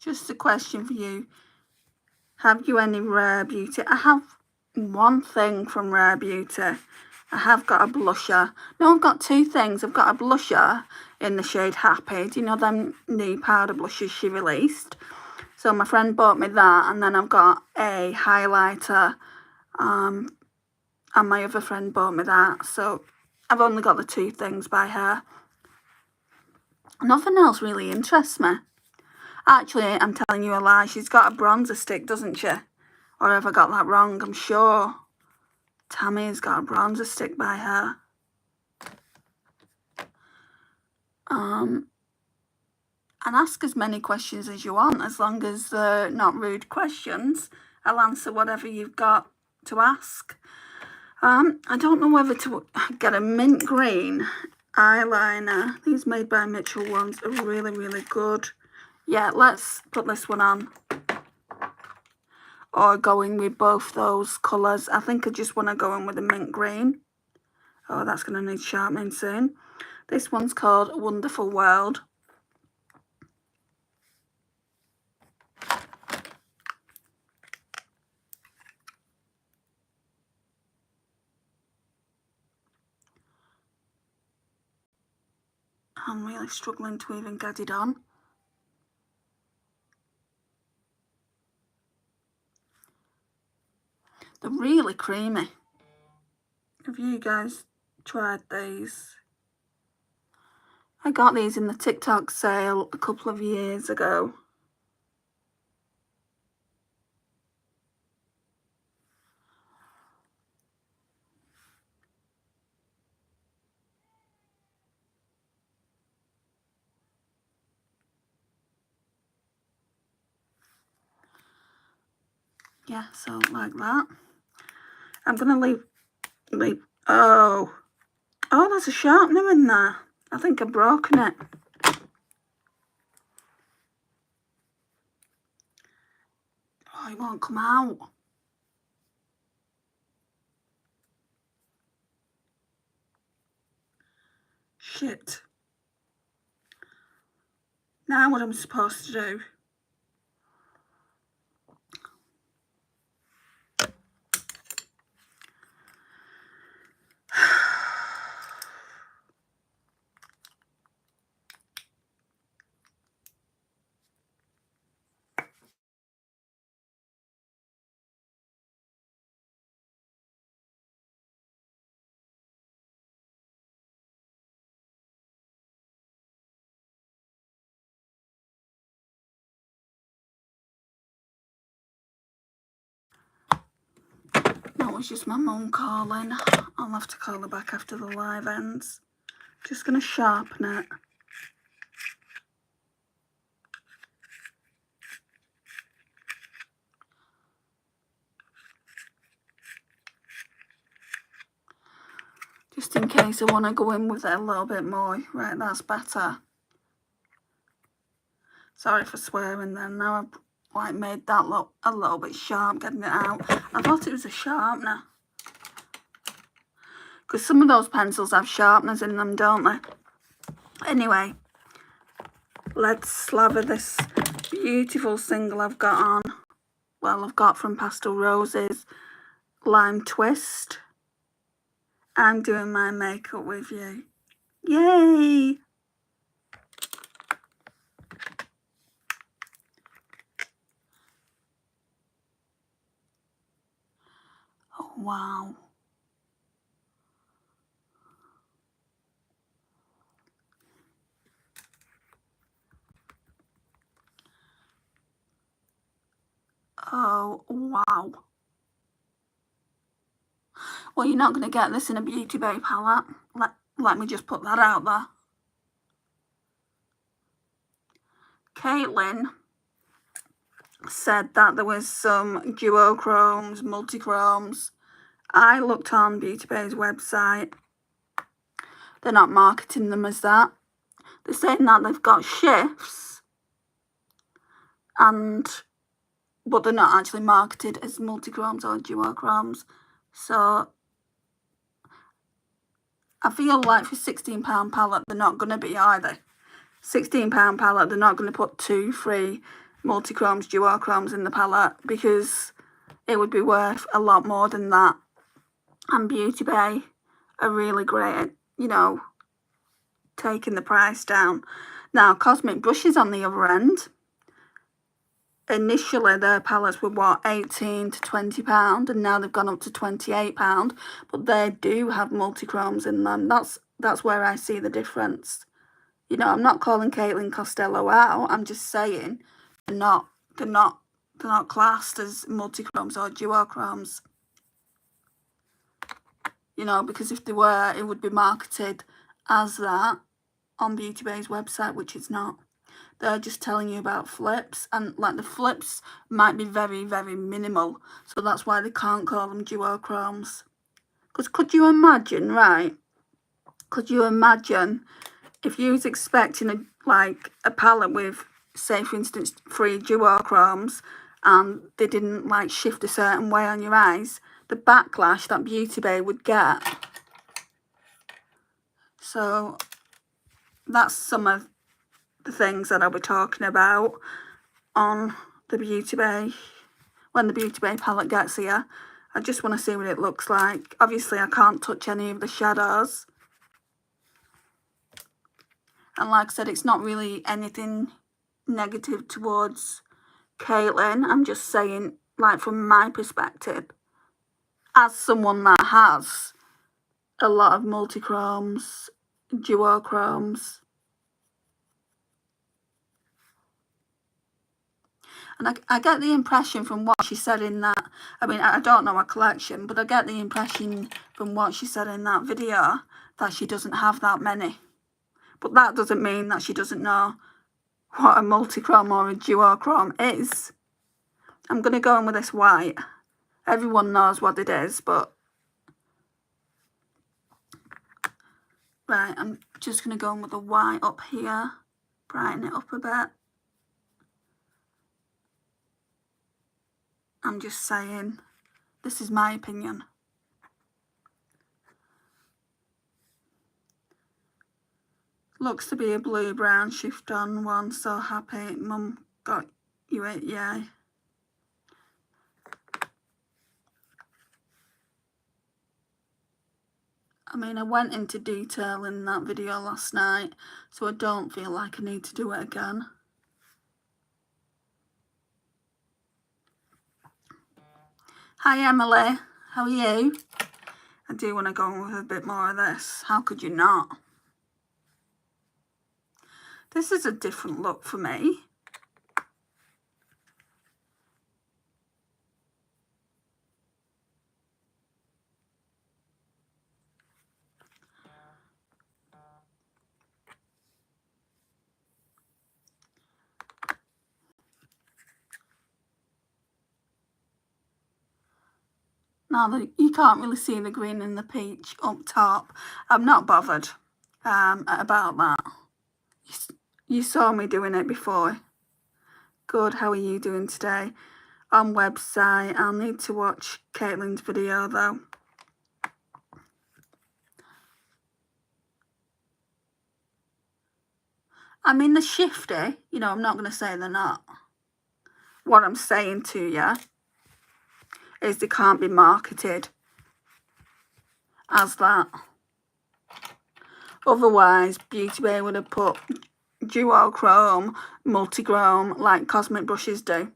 Just a question for you. Have you any Rare Beauty? I have one thing from Rare Beauty. I have got a blusher. No, I've got two things. I've got a blusher in the shade Happy. Do you know them new powder blushes she released? So my friend bought me that, and then I've got a highlighter, and my other friend bought me that. So I've only got the two things by her. Nothing else really interests me. Actually, I'm telling you a lie. She's got a bronzer stick, doesn't she? Or have I got that wrong? I'm sure Tammy's got a bronzer stick by her. And ask as many questions as you want, as long as they're not rude questions. I'll answer whatever you've got to ask. I don't know whether to get a mint green eyeliner. These Made by Mitchell ones are really, really good. Yeah, let's put this one on. Or going with both those colours. I think I just want to go in with the mint green. Oh, that's going to need sharpening soon. This one's called Wonderful World. I'm really struggling to even get it on. They're really creamy. Have you guys tried these? I got these in the TikTok sale a couple of years ago. Yeah, so like that. I'm going to leave. Oh, there's a sharpener in there. I think I've broken it. Oh, it won't come out. Shit. Now what I'm supposed to do? That was just my mum calling. I'll have to call her back after the live ends. Just going to sharpen it. Just in case I want to go in with it a little bit more. Right, that's better. Sorry for swearing then. Now I've like made that look a little bit sharp getting it out. I thought it was a sharpener. Because some of those pencils have sharpeners in them, don't they? Anyway, let's slather this beautiful single I've got on. Well, I've got from Pastel Roses, Lime Twist. I'm doing my makeup with you. Yay! Oh, wow. Oh, wow. Well, you're not going to get this in a Beauty Bay palette. Let me just put that out there. Caitlin said that there was some duochromes, multichromes. I looked on Beauty Bay's website. They're not marketing them as that. They're saying that they've got shifts, but they're not actually marketed as multichromes or duochromes. So I feel like for £16 palette, they're not going to be either. £16 palette, they're not going to put 2 free multichromes, duochromes in the palette because it would be worth a lot more than that. And Beauty Bay are really great at, taking the price down. Now, Cosmic Brushes on the other end, initially their palettes were what, £18 to £20, and now they've gone up to £28, but they do have multichromes in them. That's where I see the difference. I'm not calling Caitlin Costello out. I'm just saying they're not classed as multichromes or duochromes. Because if they were, it would be marketed as that on Beauty Bay's website, which it's not. They're just telling you about flips, and like the flips might be very, very minimal, so that's why they can't call them duochromes. Because could you imagine, right, Could you imagine if you was expecting a palette with, say for instance, 3 duochromes and they didn't like shift a certain way on your eyes, the backlash that Beauty Bay would get. So that's some of the things that I'll be talking about on the Beauty Bay when the Beauty Bay palette gets here. I just want to see what it looks like. Obviously I can't touch any of the shadows, and like I said, it's not really anything negative towards Caitlin. I'm just saying, like, from my perspective, as someone that has a lot of multichromes, duochromes, and I get the impression from what she said in that, I mean, I don't know her collection, but I get the impression from what she said in that video that she doesn't have that many. But that doesn't mean that she doesn't know what a multichrome or a duochrome is. I'm going to go in with this white. Everyone knows what it is, but... Right, I'm just going to go in with the white up here. Brighten it up a bit. I'm just saying, this is my opinion. Looks to be a blue-brown shift on one. So happy Mum got you it, yeah. I mean, I went into detail in that video last night, so I don't feel like I need to do it again. Hi Emily, how are you? I do want to go in with a bit more of this. How could you not? This is a different look for me. Now that you can't really see the green and the peach up top, I'm not bothered about that. You saw me doing it before. Good, how are you doing today? On website, I'll need to watch Caitlin's video though. I mean, they're shifty, you know, I'm not going to say they're not. What I'm saying to you is they can't be marketed as that. Otherwise, Beauty Bay would have put duochrome, multichrome, like Cosmic Brushes do.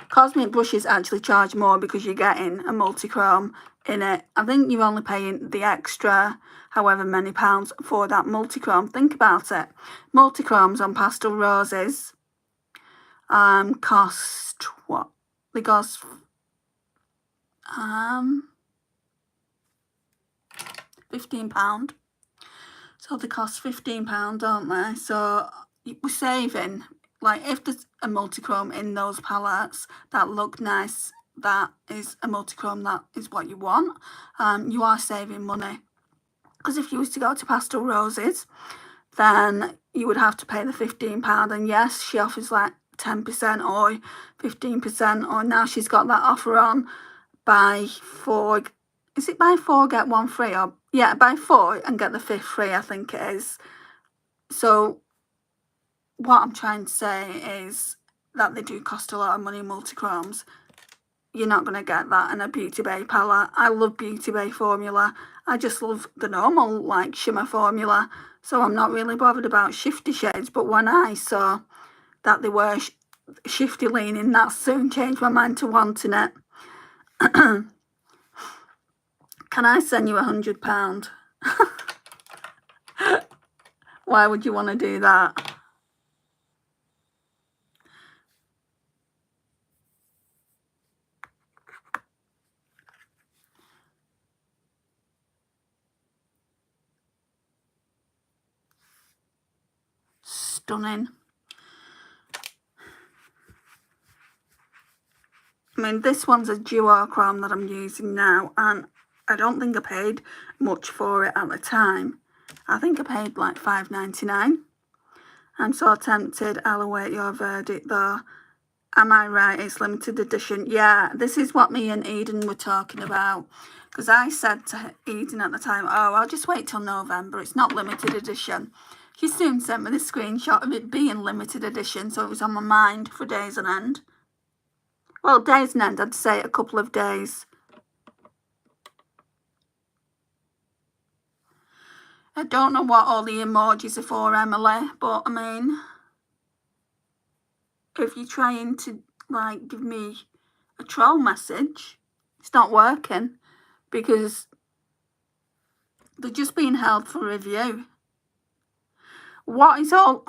Cosmic Brushes actually charge more because you're getting a multichrome in it. I think you're only paying the extra however many pounds for that multichrome. Think about it. Multichromes on Pastel Roses cost what? They cost £15. So they cost £15, don't they? So we're saving. Like, if there's a multichrome in those palettes that look nice, that is a multichrome, that is what you want, you are saving money. Because if you was to go to Pastel Roses, then you would have to pay the £15. And yes, she offers like 10% or 15%, or now she's got that offer on, buy 4, is it buy 4 get 1 free, or yeah, buy 4 and get the 5th free, I think it is. So what I'm trying to say is that they do cost a lot of money, multichromes. You're not going to get that in a Beauty Bay palette. I love Beauty Bay formula. I just love the normal, like, shimmer formula. So I'm not really bothered about shifty shades. But when I saw that they were shifty leaning, that soon changed my mind to wanting it. Can I send you £100? Why would you want to do that? Stunning. I mean, this one's a duochrome that I'm using now, and I don't think I paid much for it at the time. I think I paid like $5.99. I'm so tempted. I'll await your verdict though. Am I right? It's limited edition. Yeah, this is what me and Eden were talking about. Because I said to Eden at the time, oh, I'll just wait till November. It's not limited edition. She soon sent me the screenshot of it being limited edition, so it was on my mind for days on end. Well, days on end, I'd say a couple of days. I don't know what all the emojis are for, Emily, but I mean, if you're trying to like give me a troll message, it's not working because they're just being held for review. What is all...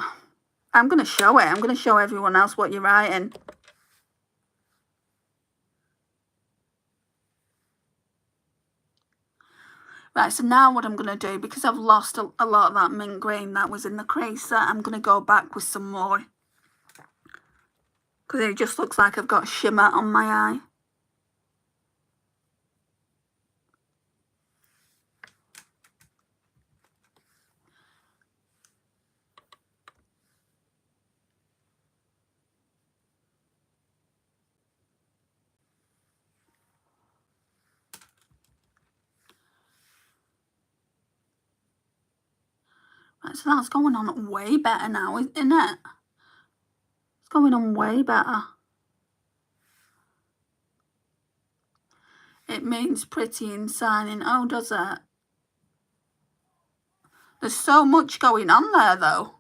I'm going to show it. I'm going to show everyone else what you're writing. Right, so now what I'm going to do, because I've lost a lot of that mint green that was in the creaser, I'm going to go back with some more. Because it just looks like I've got shimmer on my eye. Right, so that's going on way better now, isn't it? It's going on way better. It means pretty in signing. Oh, does it? There's so much going on there, though.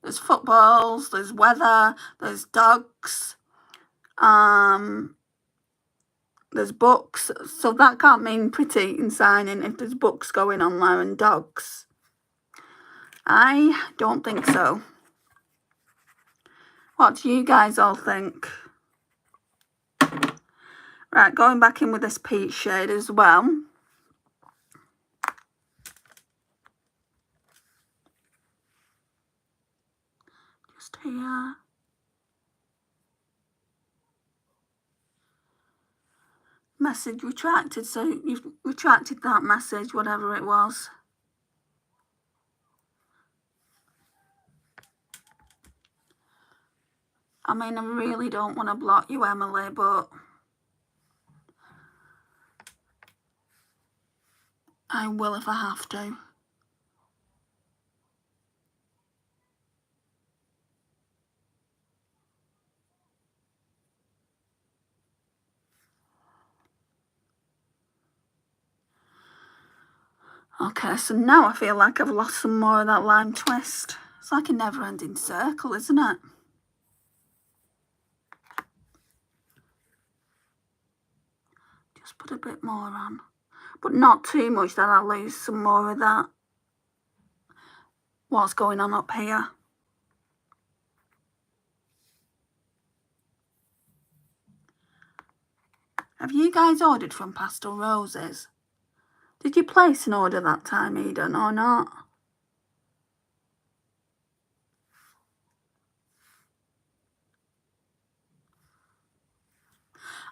There's footballs, there's weather, there's dogs, there's books. So that can't mean pretty in signing if there's books going on there and dogs. I don't think so. What do you guys all think? Right, going back in with this peach shade as well. Just here. Message retracted, so you've retracted that message, whatever it was. I mean, I really don't want to block you, Emily, but I will if I have to. Okay, so now I feel like I've lost some more of that lime twist. It's like a never-ending circle, isn't it? Just put a bit more on. But not too much that I'll lose some more of that. What's going on up here? Have you guys ordered from Pastel Roses? Did you place an order that time, Eden, or not?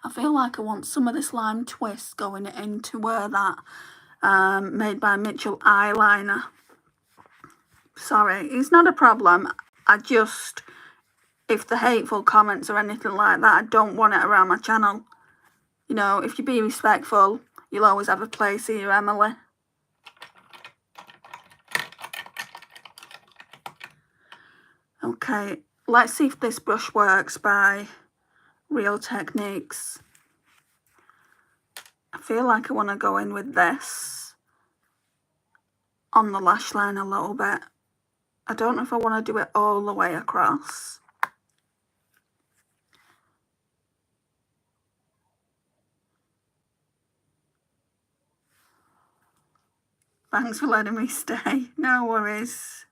I feel like I want some of this lime twist going into where that Made by Mitchell eyeliner. Sorry, it's not a problem. I just, if the hateful comments or anything like that, I don't want it around my channel. You know, if you be respectful, you'll always have a place here, Emily. Okay, let's see if this brush works by Real Techniques. I feel like I want to go in with this on the lash line a little bit. I don't know if I want to do it all the way across. Thanks for letting me stay. No worries.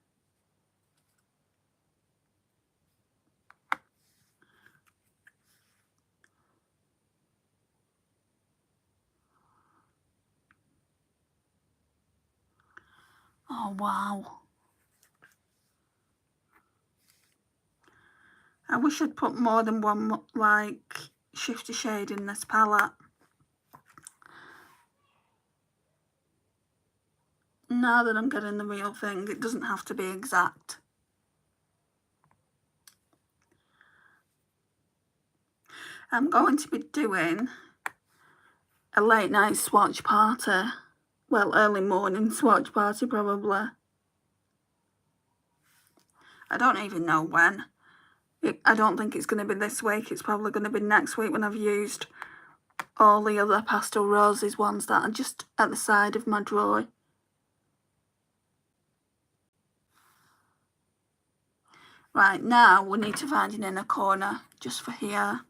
Oh, wow. I wish I'd put more than one, like, shifter shade in this palette. now that I'm getting the real thing. It doesn't have to be exact. I'm going to be doing a late night swatch party. Well, early morning swatch party probably. I don't even know when. I don't think it's going to be this week. It's probably going to be next week when I've used all the other Pastel Roses ones that are just at the side of my drawer. Right, now we need to find an inner corner just for here.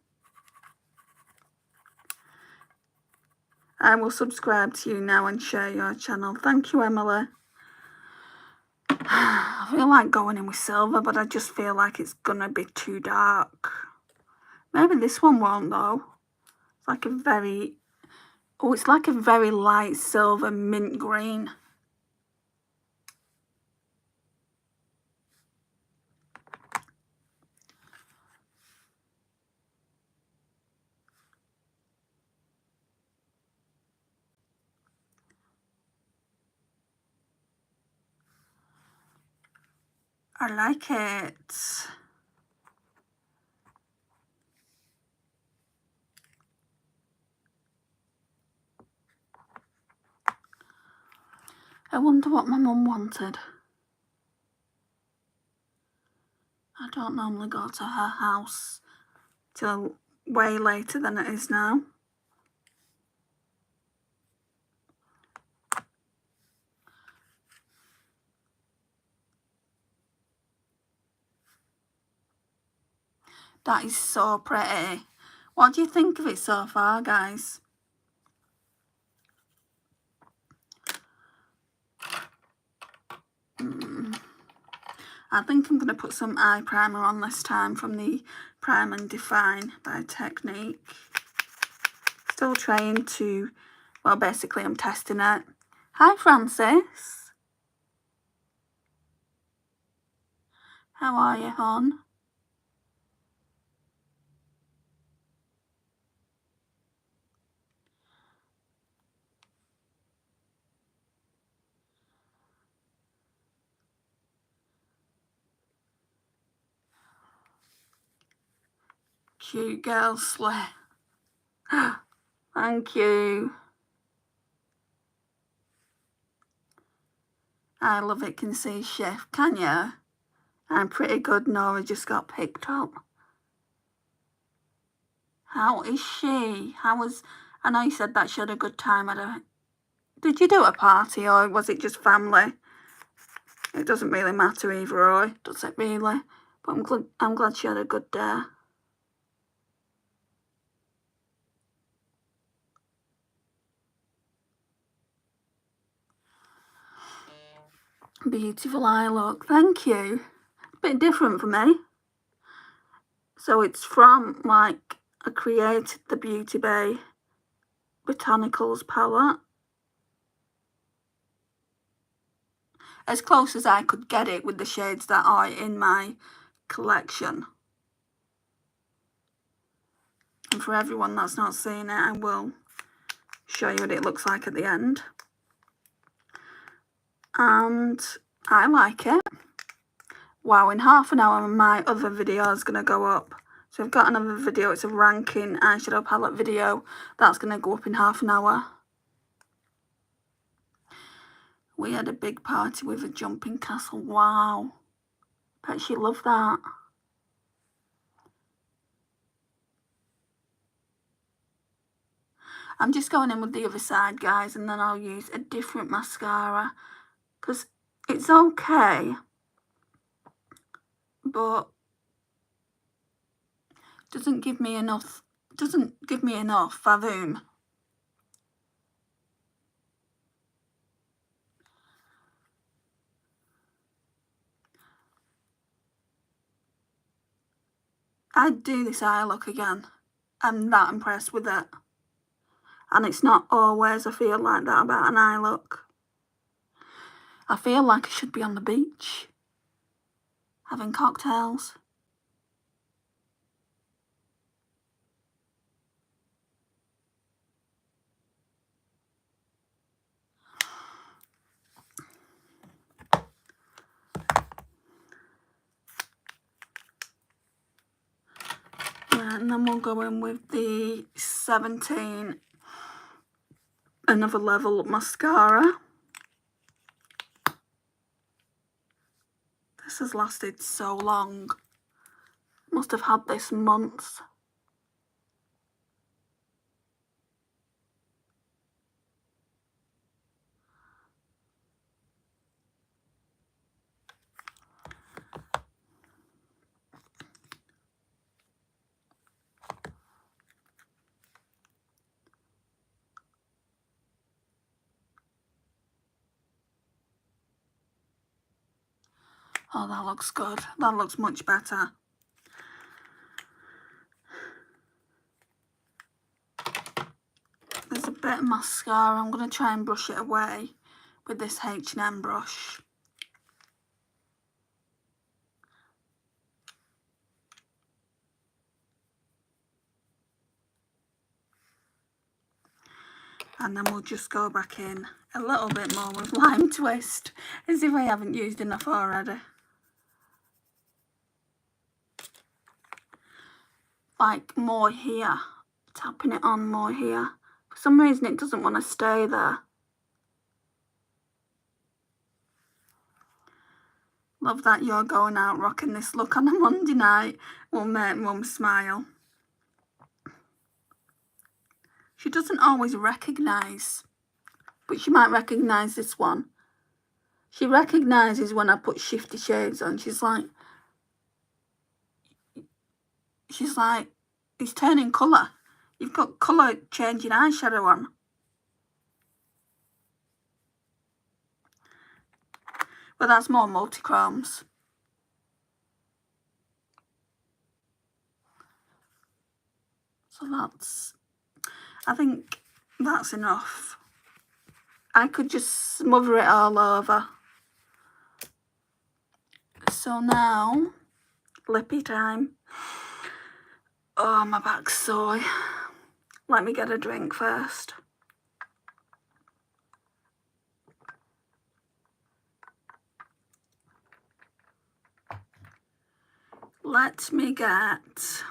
I will subscribe to you now and share your channel. Thank you, Emily. I feel like going in with silver, but I just feel like it's going to be too dark. Maybe this one won't, though. It's like a very... Oh, it's like a very light silver mint green. I like it. I wonder what my mum wanted. I don't normally go to her house till way later than it is now. That is so pretty. What do you think of it so far, guys? I think I'm going to put some eye primer on this time from the Prime and Define by Technique. Still trying to, well, basically I'm testing it. Hi, Francis. How are you, hon? Cute girl, slay. Thank you. I love it, can see shift, can you? I'm pretty good, Nora just got picked up. How is she? How was... I know you said that she had a good time at a... Did you do a party or was it just family? It doesn't really matter either way, does it really? But I'm glad she had a good day. Beautiful eye look, thank you. A bit different for me. So it's from, like, I created the Beauty Bay Botanicals palette. As close as I could get it with the shades that are in my collection. And for everyone that's not seen it, I will show you what it looks like at the end. And I like it. Wow, in half an hour my other video is going to go up. So I've got another video, it's a ranking eyeshadow palette video. That's going to go up in half an hour. We had a big party with a jumping castle. Wow. Bet she loved that. I'm just going in with the other side, guys, and then I'll use a different mascara. Because it's okay, but doesn't give me enough volume. I'd do this eye look again. I'm that impressed with it. And it's not always I feel like that about an eye look. I feel like I should be on the beach, having cocktails. And then we'll go in with the 17 Another Level mascara. This has lasted so long. Must have had this months. Oh, that looks good. That looks much better. There's a bit of mascara. I'm going to try and brush it away with this H&M brush. And then we'll just go back in a little bit more with Lime Twist, as if I haven't used enough already. Like more here, tapping it on more here. For some reason it doesn't want to stay there. Love that you're going out rocking this look on a Monday night. Will make Mum smile. She doesn't always recognise, but she might recognise this one. She recognises when I put Shifty Shades on. She's like, it's turning colour. You've got colour changing eyeshadow on. But that's more multi-chromes. So I think that's enough. I could just smother it all over. So now, lippy time. Oh, my back's sore. Let me get a drink first. Let me get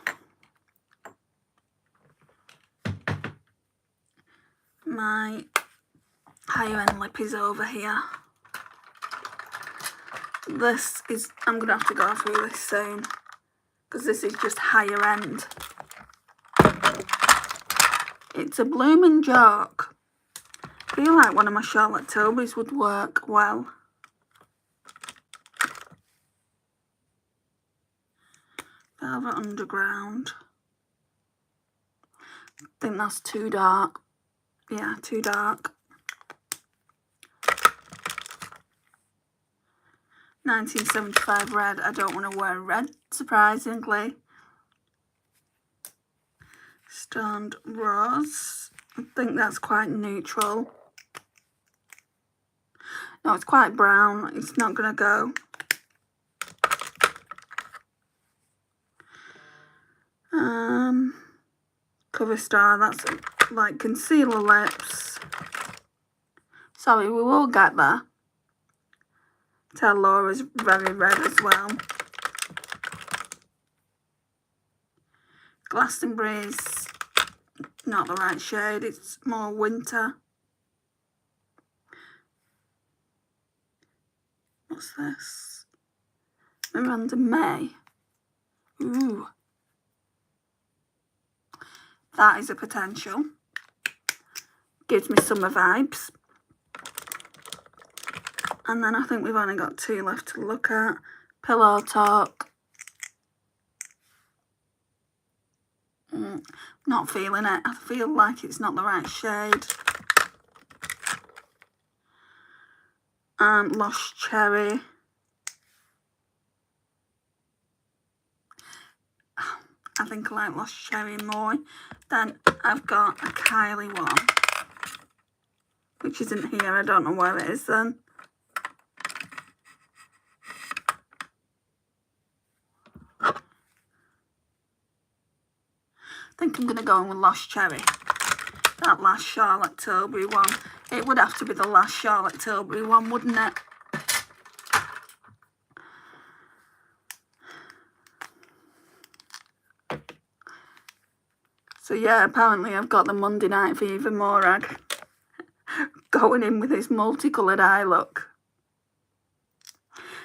my higher end lippies over here. This is, I'm going to have to go through this soon, because this is just higher end. It's a Bloomin' Joke. I feel like one of my Charlotte Tilbury's would work well. Velvet Underground. I think that's too dark. Yeah, too dark. 1975 red. I don't want to wear red, surprisingly. Stoned Rose. I think that's quite neutral. No, it's quite brown. It's not going to go. Cover Star. That's like concealer lips. Sorry, we will get there. Tell Laura's very red as well. Glastonbury's not the right shade. It's more winter. What's this? Miranda May. Ooh. That is a potential. Gives me summer vibes. And then I think we've only got two left to look at. Pillow Talk. Not feeling it. I feel like it's not the right shade. Lush Cherry. I think I like Lush Cherry more. Then I've got a Kylie one, which isn't here. I don't know where it is then. I think I'm going to go in with Lush Cherry. That last Charlotte Tilbury one. It would have to be the last Charlotte Tilbury one, wouldn't it? So yeah, apparently I've got the Monday night fever morag going in with this multicoloured eye look.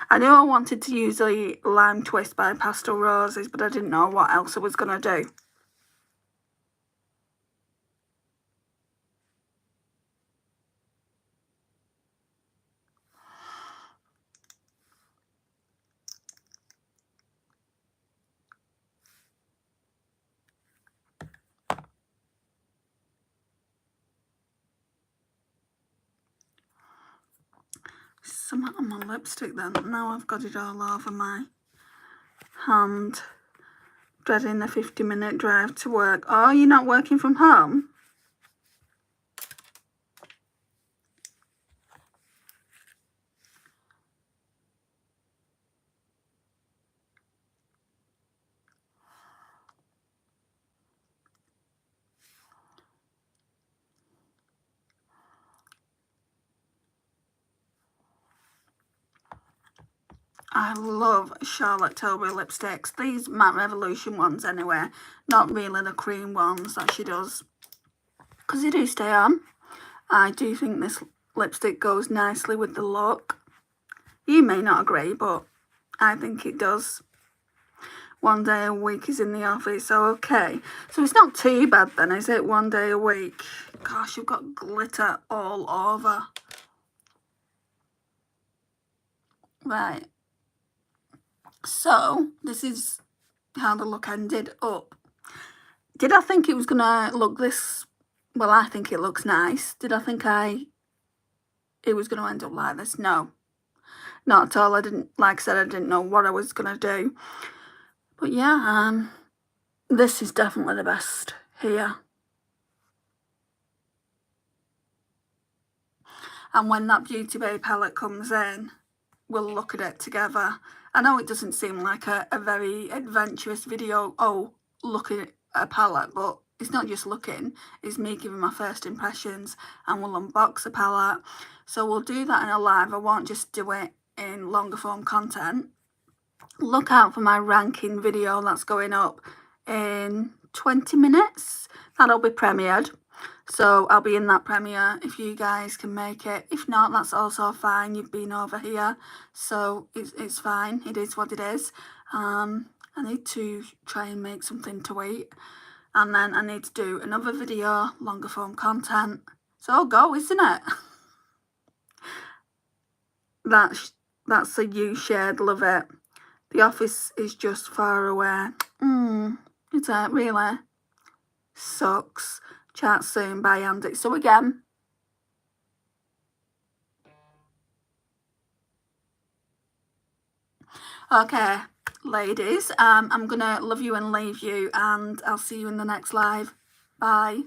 I knew I wanted to use the Lime Twist by Pastel Roses, but I didn't know what else I was going to do. Something on my lipstick then. Now I've got it all over my hand. Dreading the 50-minute drive to work. Oh, you're not working from home? I love Charlotte Tilbury lipsticks. These Matte Revolution ones anyway. Not really the cream ones that she does. Because they do stay on. I do think this lipstick goes nicely with the look. You may not agree, but I think it does. One day a week is in the office, so okay. So it's not too bad then, is it? One day a week. Gosh, you've got glitter all over. Right. So this is how the look ended up. Did I think it was gonna look this? Well, I think it looks nice. Did I think it was gonna end up like this? No, not at all. I didn't, like I said, I didn't know what I was gonna do. But yeah, this is definitely the best here. And when that Beauty Bay palette comes in, we'll look at it together. I know it doesn't seem like a very adventurous video, oh, look at a palette, but it's not just looking, it's me giving my first impressions, and we'll unbox the palette. So we'll do that in a live. I won't just do it in longer form content. Look out for my ranking video that's going up in 20 minutes. That'll be premiered. So I'll be in that premiere if you guys can make it. If not, that's also fine. You've been over here, so it's fine. It is what it is. I need to try and make something to eat, and then I need to do another video, longer form content. So go, isn't it? That's a you shared, love it. The office is just far away. Is it really? Sucks. Chat soon. Bye, Andy. So again, okay, ladies, I'm gonna love you and leave you, and I'll see you in the next live. Bye.